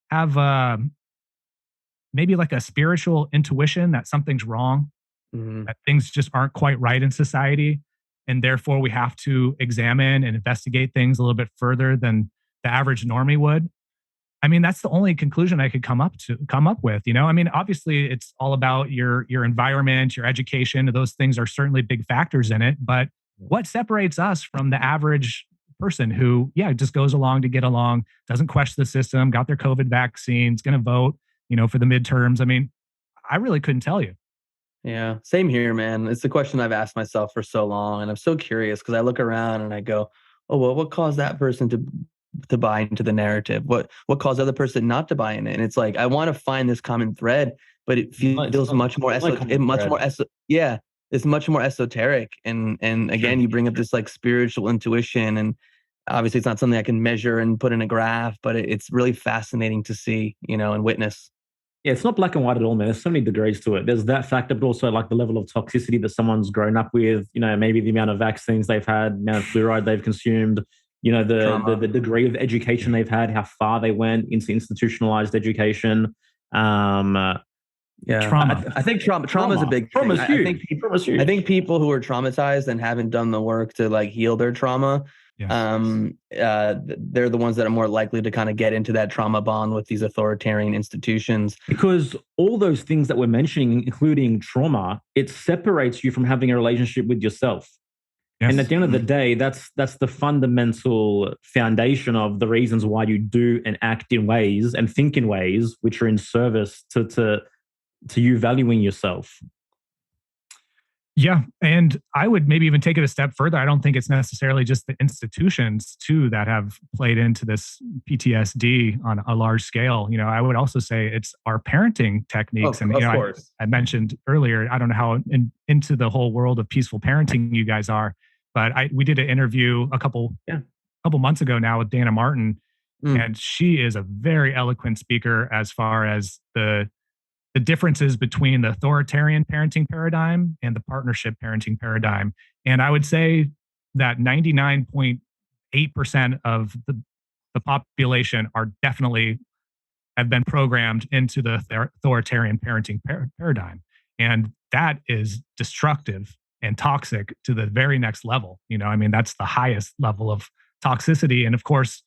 have maybe like a spiritual intuition that something's wrong, that things just aren't quite right in society. And therefore we have to examine and investigate things a little bit further than the average normie would. I mean, that's the only conclusion I could come up with. Obviously it's all about your environment, your education. Those things are certainly big factors in it. But what separates us from the average person who, just goes along to get along, doesn't question the system, got their COVID vaccines, going to vote, for the midterms? I mean, I really couldn't tell you. Yeah, same here, man. It's the question I've asked myself for so long, and I'm so curious because I look around and I go, "Oh, well, what caused that person to buy into the narrative? What caused the other person not to buy in it?" And it's like I want to find this common thread, but it feels much more it's much more esoteric. And again, you bring up this like spiritual intuition, and obviously it's not something I can measure and put in a graph, but it's really fascinating to see, and witness. Yeah, it's not black and white at all, man. There's so many degrees to it. There's that factor, but also like the level of toxicity that someone's grown up with, maybe the amount of vaccines they've had, the amount of fluoride they've consumed, the degree of education they've had, how far they went into institutionalized education. Trauma. I think trauma is a big thing. Trauma's huge. I think people who are traumatized and haven't done the work to like heal their trauma, they're the ones that are more likely to kind of get into that trauma bond with these authoritarian institutions. Because all those things that we're mentioning, including trauma, it separates you from having a relationship with yourself. Yes. And at the end of the day, that's the fundamental foundation of the reasons why you do and act in ways and think in ways which are in service to you valuing yourself. Yeah. And I would maybe even take it a step further. I don't think it's necessarily just the institutions too that have played into this PTSD on a large scale. I would also say it's our parenting techniques. And, Of course. I mentioned earlier, I don't know how into the whole world of peaceful parenting you guys are, but we did an interview a couple months ago now with Dana Martin, and she is a very eloquent speaker as far as the differences between the authoritarian parenting paradigm and the partnership parenting paradigm. And I would say that 99.8% of the population are definitely have been programmed into the authoritarian parenting paradigm. And that is destructive and toxic to the very next level. I mean, that's the highest level of toxicity. And of course,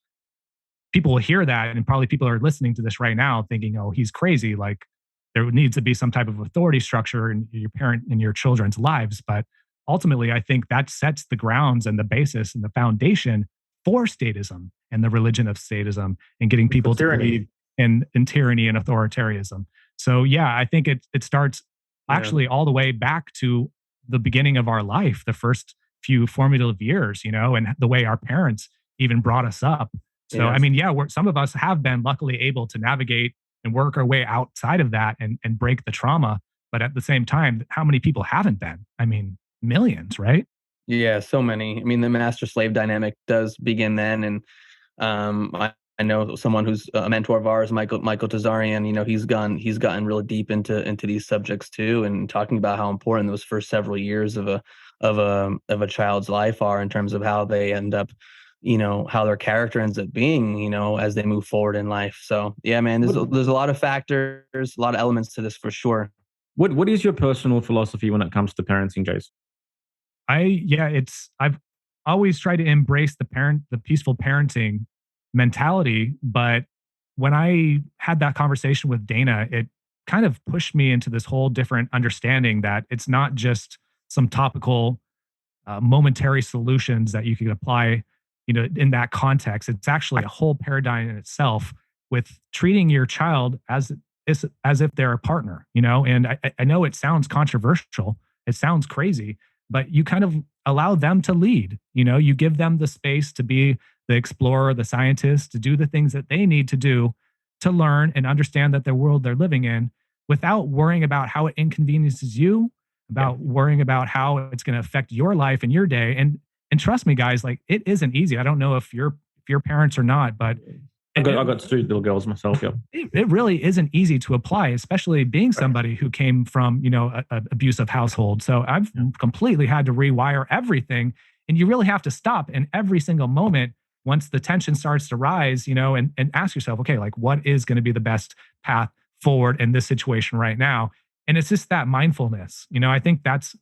people will hear that, and probably people are listening to this right now thinking, oh, he's crazy. Like, there needs to be some type of authority structure in your parent and your children's lives. But ultimately, I think that sets the grounds and the basis and the foundation for statism and the religion of statism and getting people to believe in tyranny and authoritarianism. So yeah, I think it starts actually all the way back to the beginning of our life, the first few formative years, and the way our parents even brought us up. So, I mean, some of us have been luckily able to navigate and work our way outside of that and break the trauma. But at the same time, how many people haven't been? I mean, millions, right? Yeah, so many. I mean, the master slave dynamic does begin then. And I know someone who's a mentor of ours, Michael Tazarian. He's gotten really deep into these subjects too, and talking about how important those first several years of a child's life are in terms of how they end up, how their character ends up being, as they move forward in life. So yeah, man, there's a lot of factors, a lot of elements to this for sure. What is your personal philosophy when it comes to parenting, Jace? I've always tried to embrace the peaceful parenting mentality, but when I had that conversation with Dana, it kind of pushed me into this whole different understanding that it's not just some topical momentary solutions that you could apply, in that context. It's actually a whole paradigm in itself with treating your child as if they're a partner, And I know it sounds controversial, it sounds crazy, but you kind of allow them to lead. You give them the space to be the explorer, the scientist, to do the things that they need to do to learn and understand that the world they're living in without worrying about how it inconveniences you, about worrying about how it's going to affect your life and your day. And trust me, guys, like, it isn't easy. I don't know if your parents or not, but I got two little girls myself. Yeah, it really isn't easy to apply, especially being somebody who came from a abusive household. So I've completely had to rewire everything, and you really have to stop in every single moment once the tension starts to rise, and ask yourself, okay, like, what is going to be the best path forward in this situation right now? And it's just that mindfulness. I think that's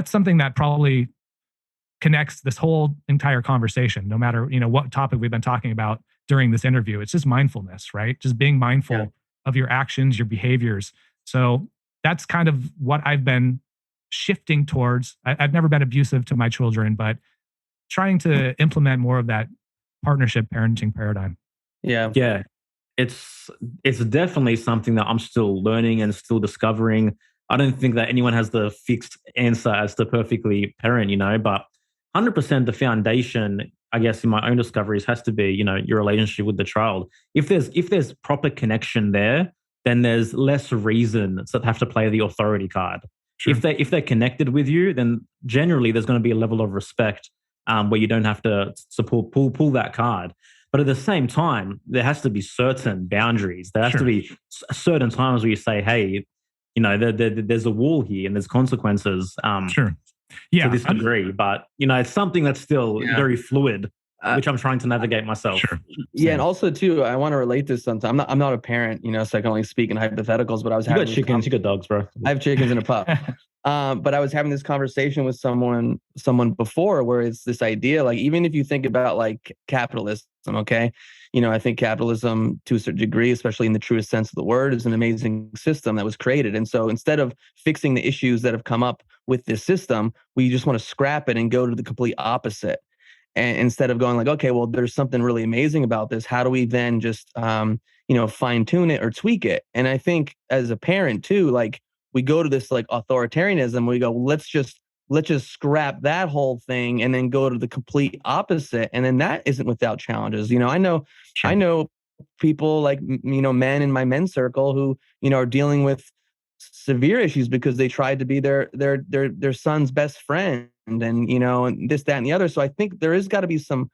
something that probably connects this whole entire conversation, no matter, what topic we've been talking about during this interview. It's just mindfulness, right? Just being mindful of your actions, your behaviors. So that's kind of what I've been shifting towards. I've never been abusive to my children, but trying to implement more of that partnership parenting paradigm. Yeah. It's definitely something that I'm still learning and still discovering. I don't think that anyone has the fixed answer as to perfectly parent, but 100% the foundation, I guess, in my own discoveries has to be, your relationship with the child. If there's proper connection there, then there's less reason to have to play the authority card. Sure. If they're connected with you, then generally there's going to be a level of respect where you don't have to pull that card. But at the same time, there has to be certain boundaries. There has to be certain times where you say, hey, there's a wall here and there's consequences. To this degree, but it's something that's still very fluid, which I'm trying to navigate myself. Sure. Yeah, and also too, I want to relate this something. I'm not a parent, so I can only speak in hypotheticals. But I was having chickens, you got dogs, bro. I have chickens and a pup. But I was having this conversation with someone before, where it's this idea, like, even if you think about like capitalism, okay, I think capitalism, to a certain degree, especially in the truest sense of the word, is an amazing system that was created. And so instead of fixing the issues that have come up with this system, we just want to scrap it and go to the complete opposite. And instead of going like, okay, well, there's something really amazing about this, how do we then just fine tune it or tweak it? And I think as a parent too, like, we go to this like authoritarianism. We go, let's just scrap that whole thing and then go to the complete opposite. And then that isn't without challenges. I know people like, men in my men's circle who, are dealing with severe issues because they tried to be their son's best friend, and, and this, that, and the other. So I think there is got to be some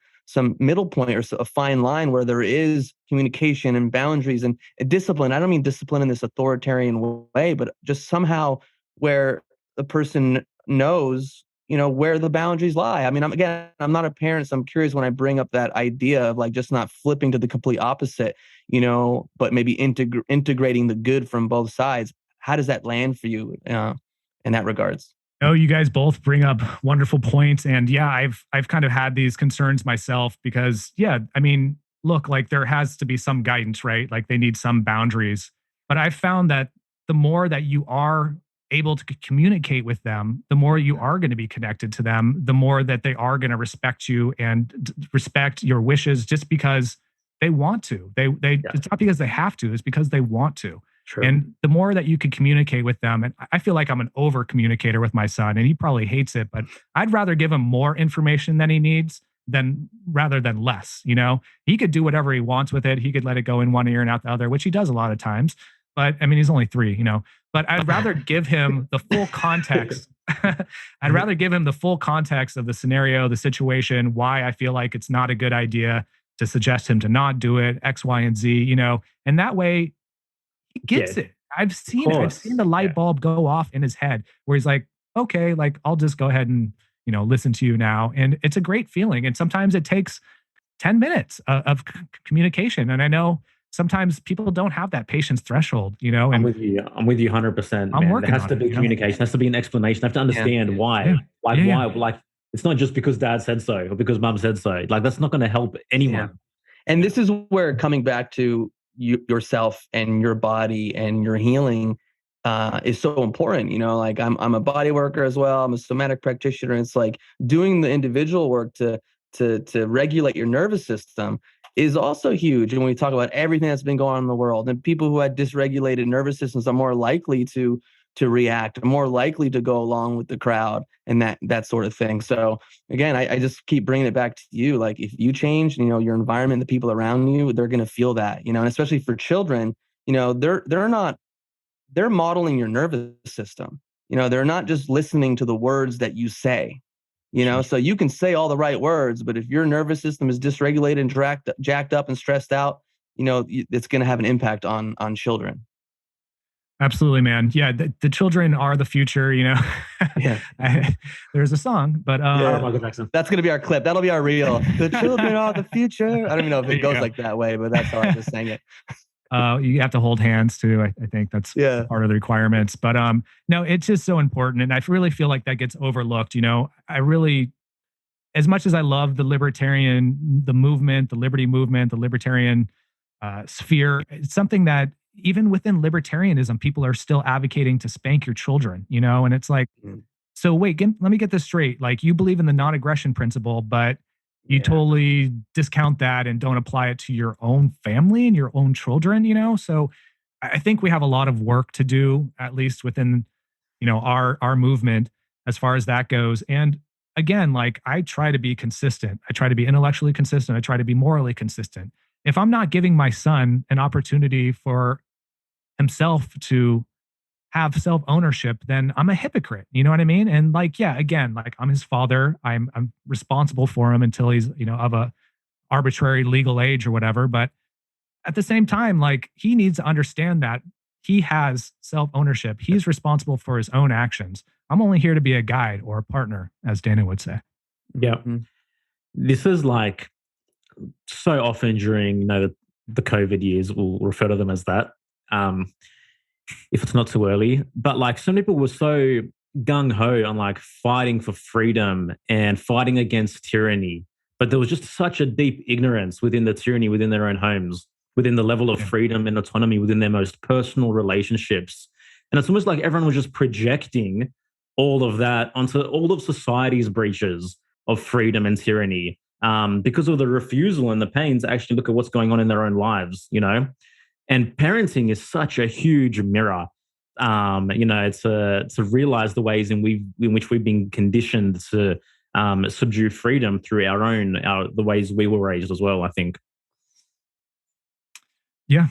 middle point or a fine line where there is communication and boundaries and discipline. I don't mean discipline in this authoritarian way, but just somehow where the person knows, where the boundaries lie. I mean, I'm not a parent, so I'm curious when I bring up that idea of like just not flipping to the complete opposite, but maybe integrating the good from both sides. How does that land for you in that regards? Oh, you guys both bring up wonderful points. And yeah, I've kind of had these concerns myself because, yeah, I mean, look, like there has to be some guidance, right? Like they need some boundaries. But I've found that the more that you are able to communicate with them, the more you are going to be connected to them, the more that they are going to respect you and respect your wishes just because they want to. It's not because they have to, it's because they want to. True. And the more that you can communicate with them, and I feel like I'm an over communicator with my son, and he probably hates it, but I'd rather give him more information than he needs rather than less. He could do whatever he wants with it. He could let it go in one ear and out the other, which he does a lot of times. But I mean, he's only 3, but I'd rather give him the full context. I'd rather give him the full context of the scenario, the situation, why I feel like it's not a good idea to suggest him to not do it, X, Y, and Z, and that way he gets it. I've seen it. I've seen the light bulb go off in his head where he's like, okay, like I'll just go ahead and, listen to you now. And it's a great feeling. And sometimes it takes 10 minutes of communication. And I know sometimes people don't have that patience threshold, And I'm with you 100%. Man. There has to be communication. There has to be an explanation. I have to understand why. Why? Like, it's not just because dad said so or because mom said so. Like, that's not going to help anyone. Yeah. And this is where coming back to yourself and your body and your healing is so important. Like I'm a body worker as well. I'm a somatic practitioner. And it's like doing the individual work to regulate your nervous system is also huge. And when we talk about everything that's been going on in the world, and people who had dysregulated nervous systems are more likely to react, are more likely to go along with the crowd and that sort of thing. So again, I just keep bringing it back to you. Like if you change, your environment, the people around you, they're going to feel that, and especially for children, they're modeling your nervous system. They're not just listening to the words that you say. So you can say all the right words, but if your nervous system is dysregulated and jacked up and stressed out, it's going to have an impact on children. Absolutely, man. Yeah, the children are the future. Yeah. There's a song, but Michael Jackson. That's going to be our clip. That'll be our reel. The children are the future. I don't even know if it goes like that way, but that's how I just sang it. You have to hold hands too. I think that's part of the requirements. But no, it's just so important, and I really feel like that gets overlooked. I really, as much as I love the movement, the liberty movement, the libertarian sphere, it's something that even within libertarianism, people are still advocating to spank your children. And it's like, so wait, let me get this straight. Like you believe in the non-aggression principle, but you totally discount that and don't apply it to your own family and your own children, So I think we have a lot of work to do, at least within, our movement as far as that goes. And again, like I try to be consistent. I try to be intellectually consistent. I try to be morally consistent. If I'm not giving my son an opportunity for himself to have self-ownership, then I'm a hypocrite. You know what I mean? And like, yeah, again, like I'm his father. I'm responsible for him until he's, of a arbitrary legal age or whatever. But at the same time, like he needs to understand that he has self-ownership. He's responsible for his own actions. I'm only here to be a guide or a partner, as Dana would say. Yeah. Mm-hmm. This is like so often during, the COVID years, we'll refer to them as that. If it's not too early, but like some people were so gung-ho on like fighting for freedom and fighting against tyranny, but there was just such a deep ignorance within the tyranny within their own homes, within the level of freedom and autonomy within their most personal relationships. And it's almost like everyone was just projecting all of that onto all of society's breaches of freedom and tyranny because of the refusal and the pain to actually look at what's going on in their own lives, And parenting is such a huge mirror to realize the ways in which we've been conditioned to subdue freedom through the ways we were raised as well, I think. Yeah,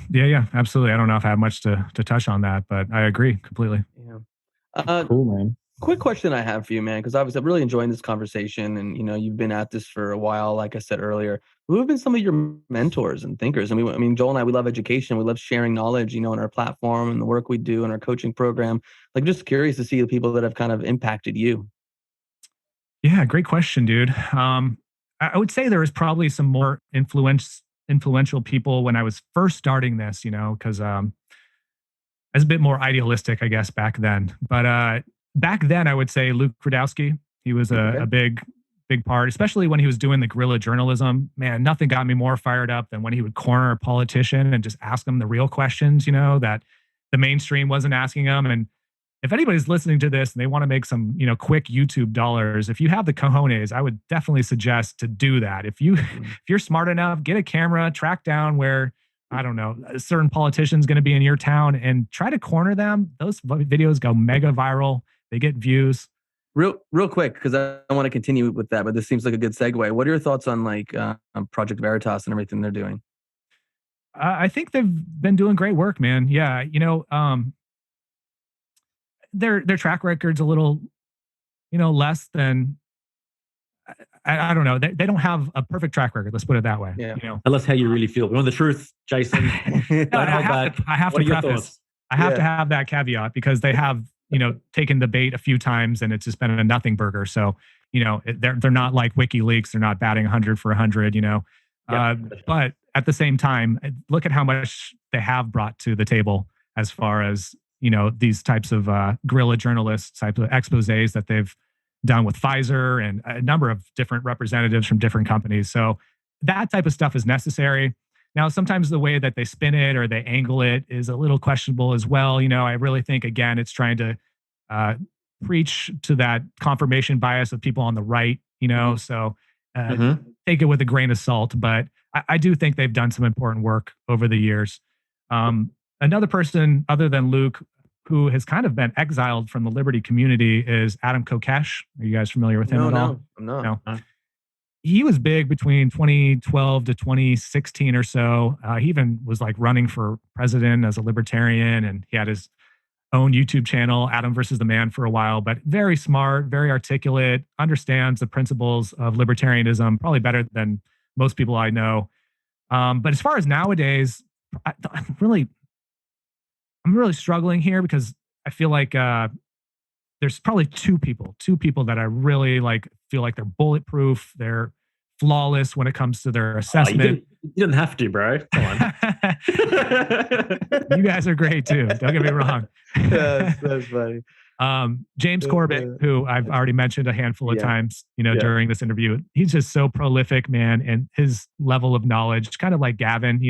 absolutely. I don't know if I have much to touch on that, but I agree completely. Yeah. Cool, man. Quick question I have for you, man, because obviously I'm really enjoying this conversation, and you've been at this for a while. Like I said earlier, who have been some of your mentors and thinkers? I mean, Joel and I, we love education, we love sharing knowledge, in our platform and the work we do in our coaching program. Like, just curious to see the people that have kind of impacted you. Yeah, great question, dude. I would say there was probably some more influential people when I was first starting this, because I was a bit more idealistic, I guess, back then. But back then, I would say Luke Rudowski. He was a big part, especially when he was doing the guerrilla journalism. Man, nothing got me more fired up than when he would corner a politician and just ask them the real questions, that the mainstream wasn't asking them. And if anybody's listening to this and they want to make some, quick YouTube dollars, if you have the cojones, I would definitely suggest to do that. If you're smart enough, get a camera, track down where, I don't know, a certain politician's going to be in your town and try to corner them. Those videos go mega viral. They get views. Real quick, because I want to continue with that, but this seems like a good segue. What are your thoughts on Project Veritas and everything they're doing? I think they've been doing great work, man. Yeah, their track record's a little, less than. I don't know. They don't have a perfect track record. Let's put it that way. Yeah. Tell us how you really feel. We want the truth, Jason. I have to preface. I have to have that caveat because they have, taken the bait a few times and it's just been a nothing burger. So, they're not like WikiLeaks. They're not batting 100 for 100. But at the same time, look at how much they have brought to the table as far as these types of guerrilla journalists, types of exposés that they've done with Pfizer and a number of different representatives from different companies. So that type of stuff is necessary. Now, sometimes the way that they spin it or they angle it is a little questionable as well. I really think, again, it's trying to preach to that confirmation bias of people on the right, so take it with a grain of salt. But I do think they've done some important work over the years. Another person other than Luke who has kind of been exiled from the Liberty community is Adam Kokesh. Are you guys familiar with him at all? No. He was big between 2012 to 2016 or so. He even was like running for president as a libertarian, and he had his own YouTube channel, Adam versus the Man, for a while, but very smart, very articulate, understands the principles of libertarianism, probably better than most people I know. But as far as nowadays, I'm really struggling here because I feel like there's probably two people that I really feel like they're bulletproof. They're flawless when it comes to their assessment. You didn't have to, bro. Come on. You guys are great too. Don't get me wrong. That's funny. James Corbett, who I've already mentioned a handful of times, during this interview, he's just so prolific, man. And his level of knowledge, kind of like Gavin,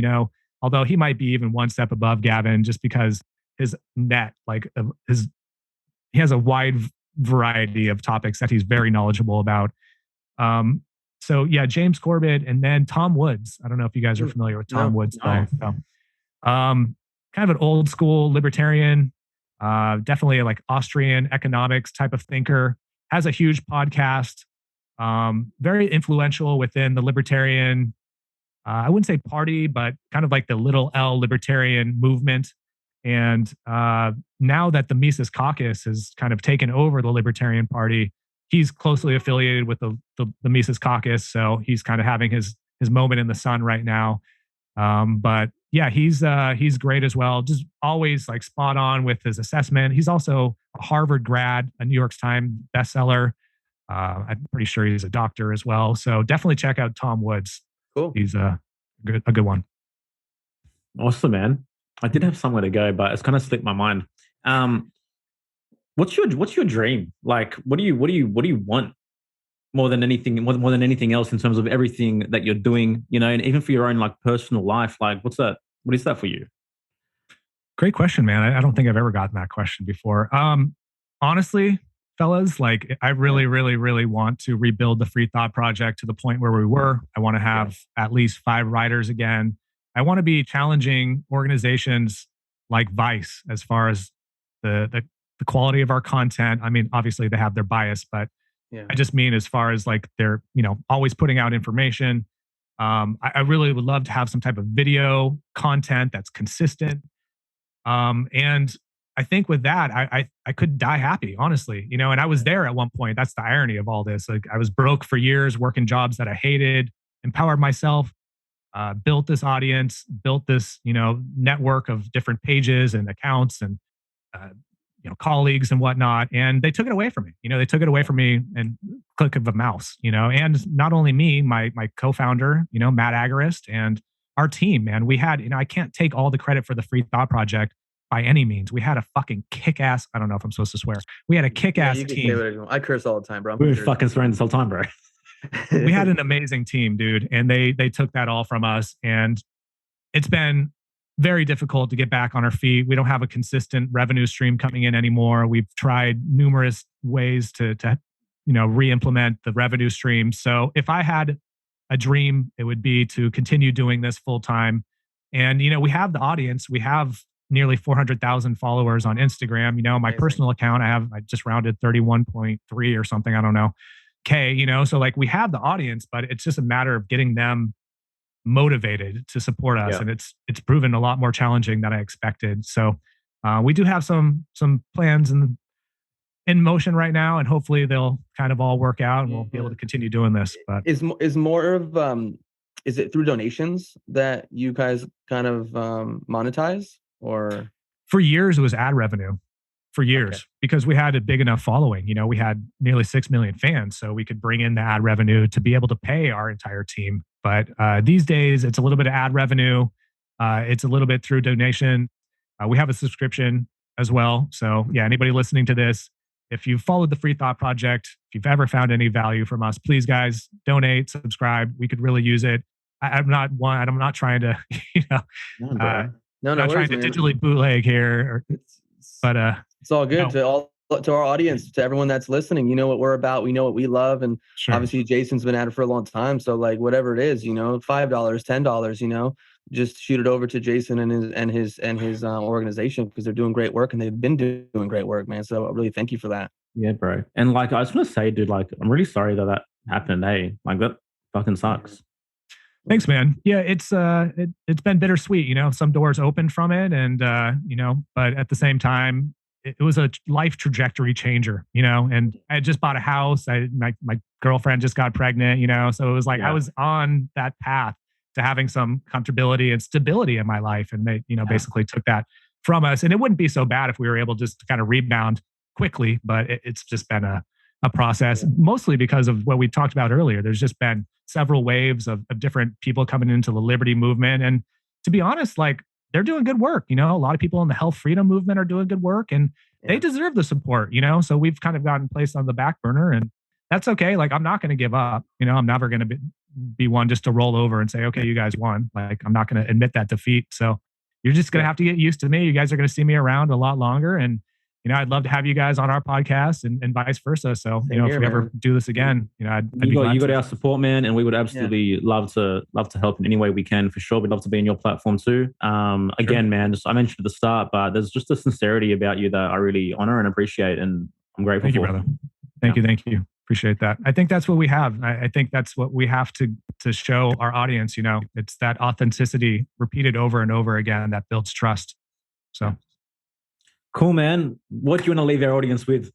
although he might be even one step above Gavin just because his net, he has a wide variety of topics that he's very knowledgeable about. So yeah, James Corbett and then Tom Woods. I don't know if you guys are familiar with Tom Woods. No. So, kind of an old school libertarian, definitely like Austrian economics type of thinker, has a huge podcast, very influential within the libertarian, I wouldn't say party, but kind of like the little L libertarian movement. And now that the Mises Caucus has kind of taken over the Libertarian Party, he's closely affiliated with the Mises Caucus. So he's kind of having his moment in the sun right now. But yeah, he's great as well. Just always like spot on with his assessment. He's also a Harvard grad, a New York Times bestseller. I'm pretty sure he's a doctor as well. So definitely check out Tom Woods. Cool. He's a good one. Awesome, man. I did have somewhere to go, but it's kind of slipped my mind. What's your dream? Like, what do you want more than anything else in terms of everything that you're doing, and even for your own like personal life? Like, what is that for you? Great question, man. I don't think I've ever gotten that question before. Honestly, fellas, like I really, really, really want to rebuild the Free Thought Project to the point where we were. I want to have at least 5 writers again. I want to be challenging organizations like Vice as far as the quality of our content. I mean, obviously they have their bias, but I just mean as far as like they're, always putting out information. I really would love to have some type of video content that's consistent. And I think with that, I could die happy, honestly, and I was there at one point. That's the irony of all this. Like I was broke for years, working jobs that I hated, empowered myself, built this audience, built this, network of different pages and accounts and, colleagues and whatnot. And they took it away from me. They took it away from me in click of a mouse, and not only me, my co-founder, Matt Agarist, and our team, man. We had, I can't take all the credit for the Free Thought Project by any means. We had a fucking kick-ass, I don't know if I'm supposed to swear. We had a kick-ass team. I curse all the time, bro. We were fucking swearing this whole time, bro. We had an amazing team, dude. And they took that all from us. And it's been very difficult to get back on our feet. We don't have a consistent revenue stream coming in anymore. We've tried numerous ways to re-implement the revenue stream. So if I had a dream, it would be to continue doing this full time. And, we have the audience. We have nearly 400,000 followers on Instagram. My personal account, I just rounded 31.3 or something. I don't know. K, so like we have the audience, but it's just a matter of getting them motivated to support us. And it's proven a lot more challenging than I expected. So we do have some plans in motion right now, and hopefully they'll kind of all work out and we'll be able to continue doing this. But is more of is it through donations that you guys kind of monetize, or for years it was ad revenue? For years, because we had a big enough following. We had nearly 6 million fans, so we could bring in the ad revenue to be able to pay our entire team. But these days, it's a little bit of ad revenue. It's a little bit through donation. We have a subscription as well. So yeah, anybody listening to this, if you've followed the Free Thought Project, if you've ever found any value from us, please, guys, donate, subscribe. We could really use it. I'm not trying to, not trying to digitally bootleg here, but it's all good to our audience, to everyone that's listening. You know what we're about. We know what we love, and obviously Jason's been at it for a long time. So like whatever it is, $5, $10, just shoot it over to Jason and his organization, because they're doing great work and they've been doing great work, man. So I really thank you for that. Yeah, bro. And like I just want to say, dude, like I'm really sorry that happened. Hey, like that fucking sucks. Thanks, man. Yeah, it's been bittersweet. Some doors opened from it, and but at the same time, it was a life trajectory changer. And I just bought a house. My girlfriend just got pregnant. So it was like I was on that path to having some comfortability and stability in my life, and they basically took that from us. And it wouldn't be so bad if we were able just to kind of rebound quickly, but it's just been a process, mostly because of what we talked about earlier. There's just been several waves of different people coming into the liberty movement. And to be honest, like they're doing good work. A lot of people in the health freedom movement are doing good work, and they deserve the support, so we've kind of gotten placed on the back burner, and that's okay. Like I'm not going to give up. I'm never going to be one just to roll over and say, okay, you guys won. Like I'm not going to admit that defeat. So you're just going to have to get used to me. You guys are going to see me around a lot longer, and I'd love to have you guys on our podcast and vice versa. So, if we ever do this again, I'd be glad you got our support, man. And we would absolutely love to help in any way we can, for sure. We'd love to be in your platform too. Again, man, I mentioned at the start, but there's just a sincerity about you that I really honor and appreciate. And I'm grateful for. Thank you, brother. Thank you. Appreciate that. I think that's what we have. I think that's what we have to show our audience. It's that authenticity repeated over and over again that builds trust. So. Cool, man. What do you want to leave our audience with?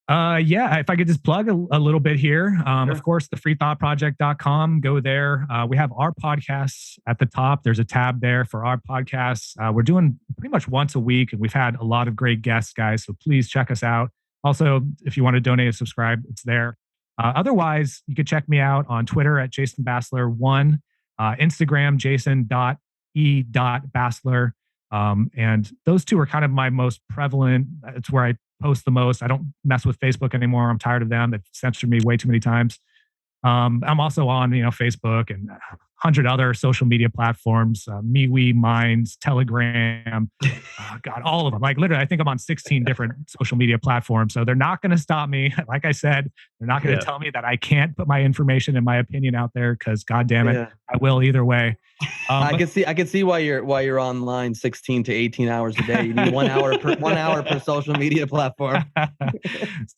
If I could just plug a little bit here. Of course, the freethoughtproject.com. Go there. We have our podcasts at the top. There's a tab there for our podcasts. We're doing pretty much once a week, and we've had a lot of great guests, guys. So please check us out. Also, if you want to donate or subscribe, it's there. Otherwise, you can check me out on Twitter at Jason Bassler1, Instagram, jason.e.bassler. And those two are kind of my most prevalent. It's where I post the most. I don't mess with Facebook anymore. I'm tired of them. They've censored me way too many times. I'm also on, Facebook and 100 other social media platforms, MeWe, Minds, Telegram, God, all of them. Like literally, I think I'm on 16 different social media platforms. So they're not going to stop me. Like I said, they're not going to tell me that I can't put my information and my opinion out there because, God damn it, I will either way. I can see why you're online 16 to 18 hours a day. You need 1 hour per social media platform.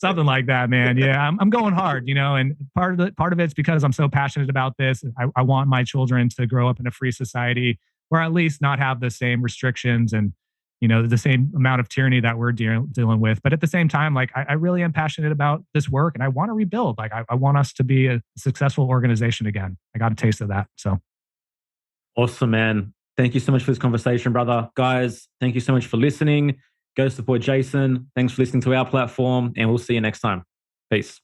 Something like that, man. Yeah, I'm going hard, and part of it's because I'm so passionate about this. I want my children to grow up in a free society, or at least not have the same restrictions and the same amount of tyranny that we're dealing with. But at the same time, like I really am passionate about this work, and I want to rebuild. Like I want us to be a successful organization again. I got a taste of that. So awesome, man. Thank you so much for this conversation, brother. Guys, thank you so much for listening. Go support Jason. Thanks for listening to our platform, and we'll see you next time. Peace.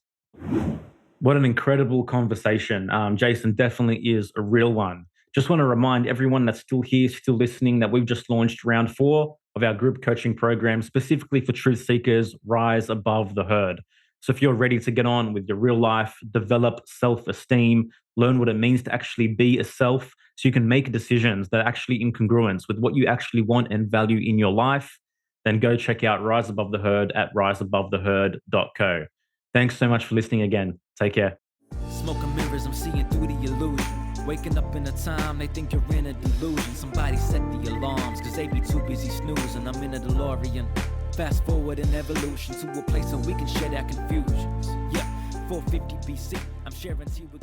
What an incredible conversation. Jason definitely is a real one. Just want to remind everyone that's still here, still listening, that we've just launched round 4 of our group coaching program, specifically for truth seekers, Rise Above the Herd. So if you're ready to get on with your real life, develop self-esteem, learn what it means to actually be a self, so you can make decisions that are actually in congruence with what you actually want and value in your life, then go check out Rise Above the Herd at riseabovetheherd.co. Thanks so much for listening again. Take care. Smoking mirrors, I'm seeing through the illusion. Waking up in a time, they think you're in a delusion. Somebody set the alarms, cause they be too busy snoozing. I'm in a DeLorean, fast forward in evolution to a place where we can share our confusions. Yeah, 450 BC, I'm sharing tea with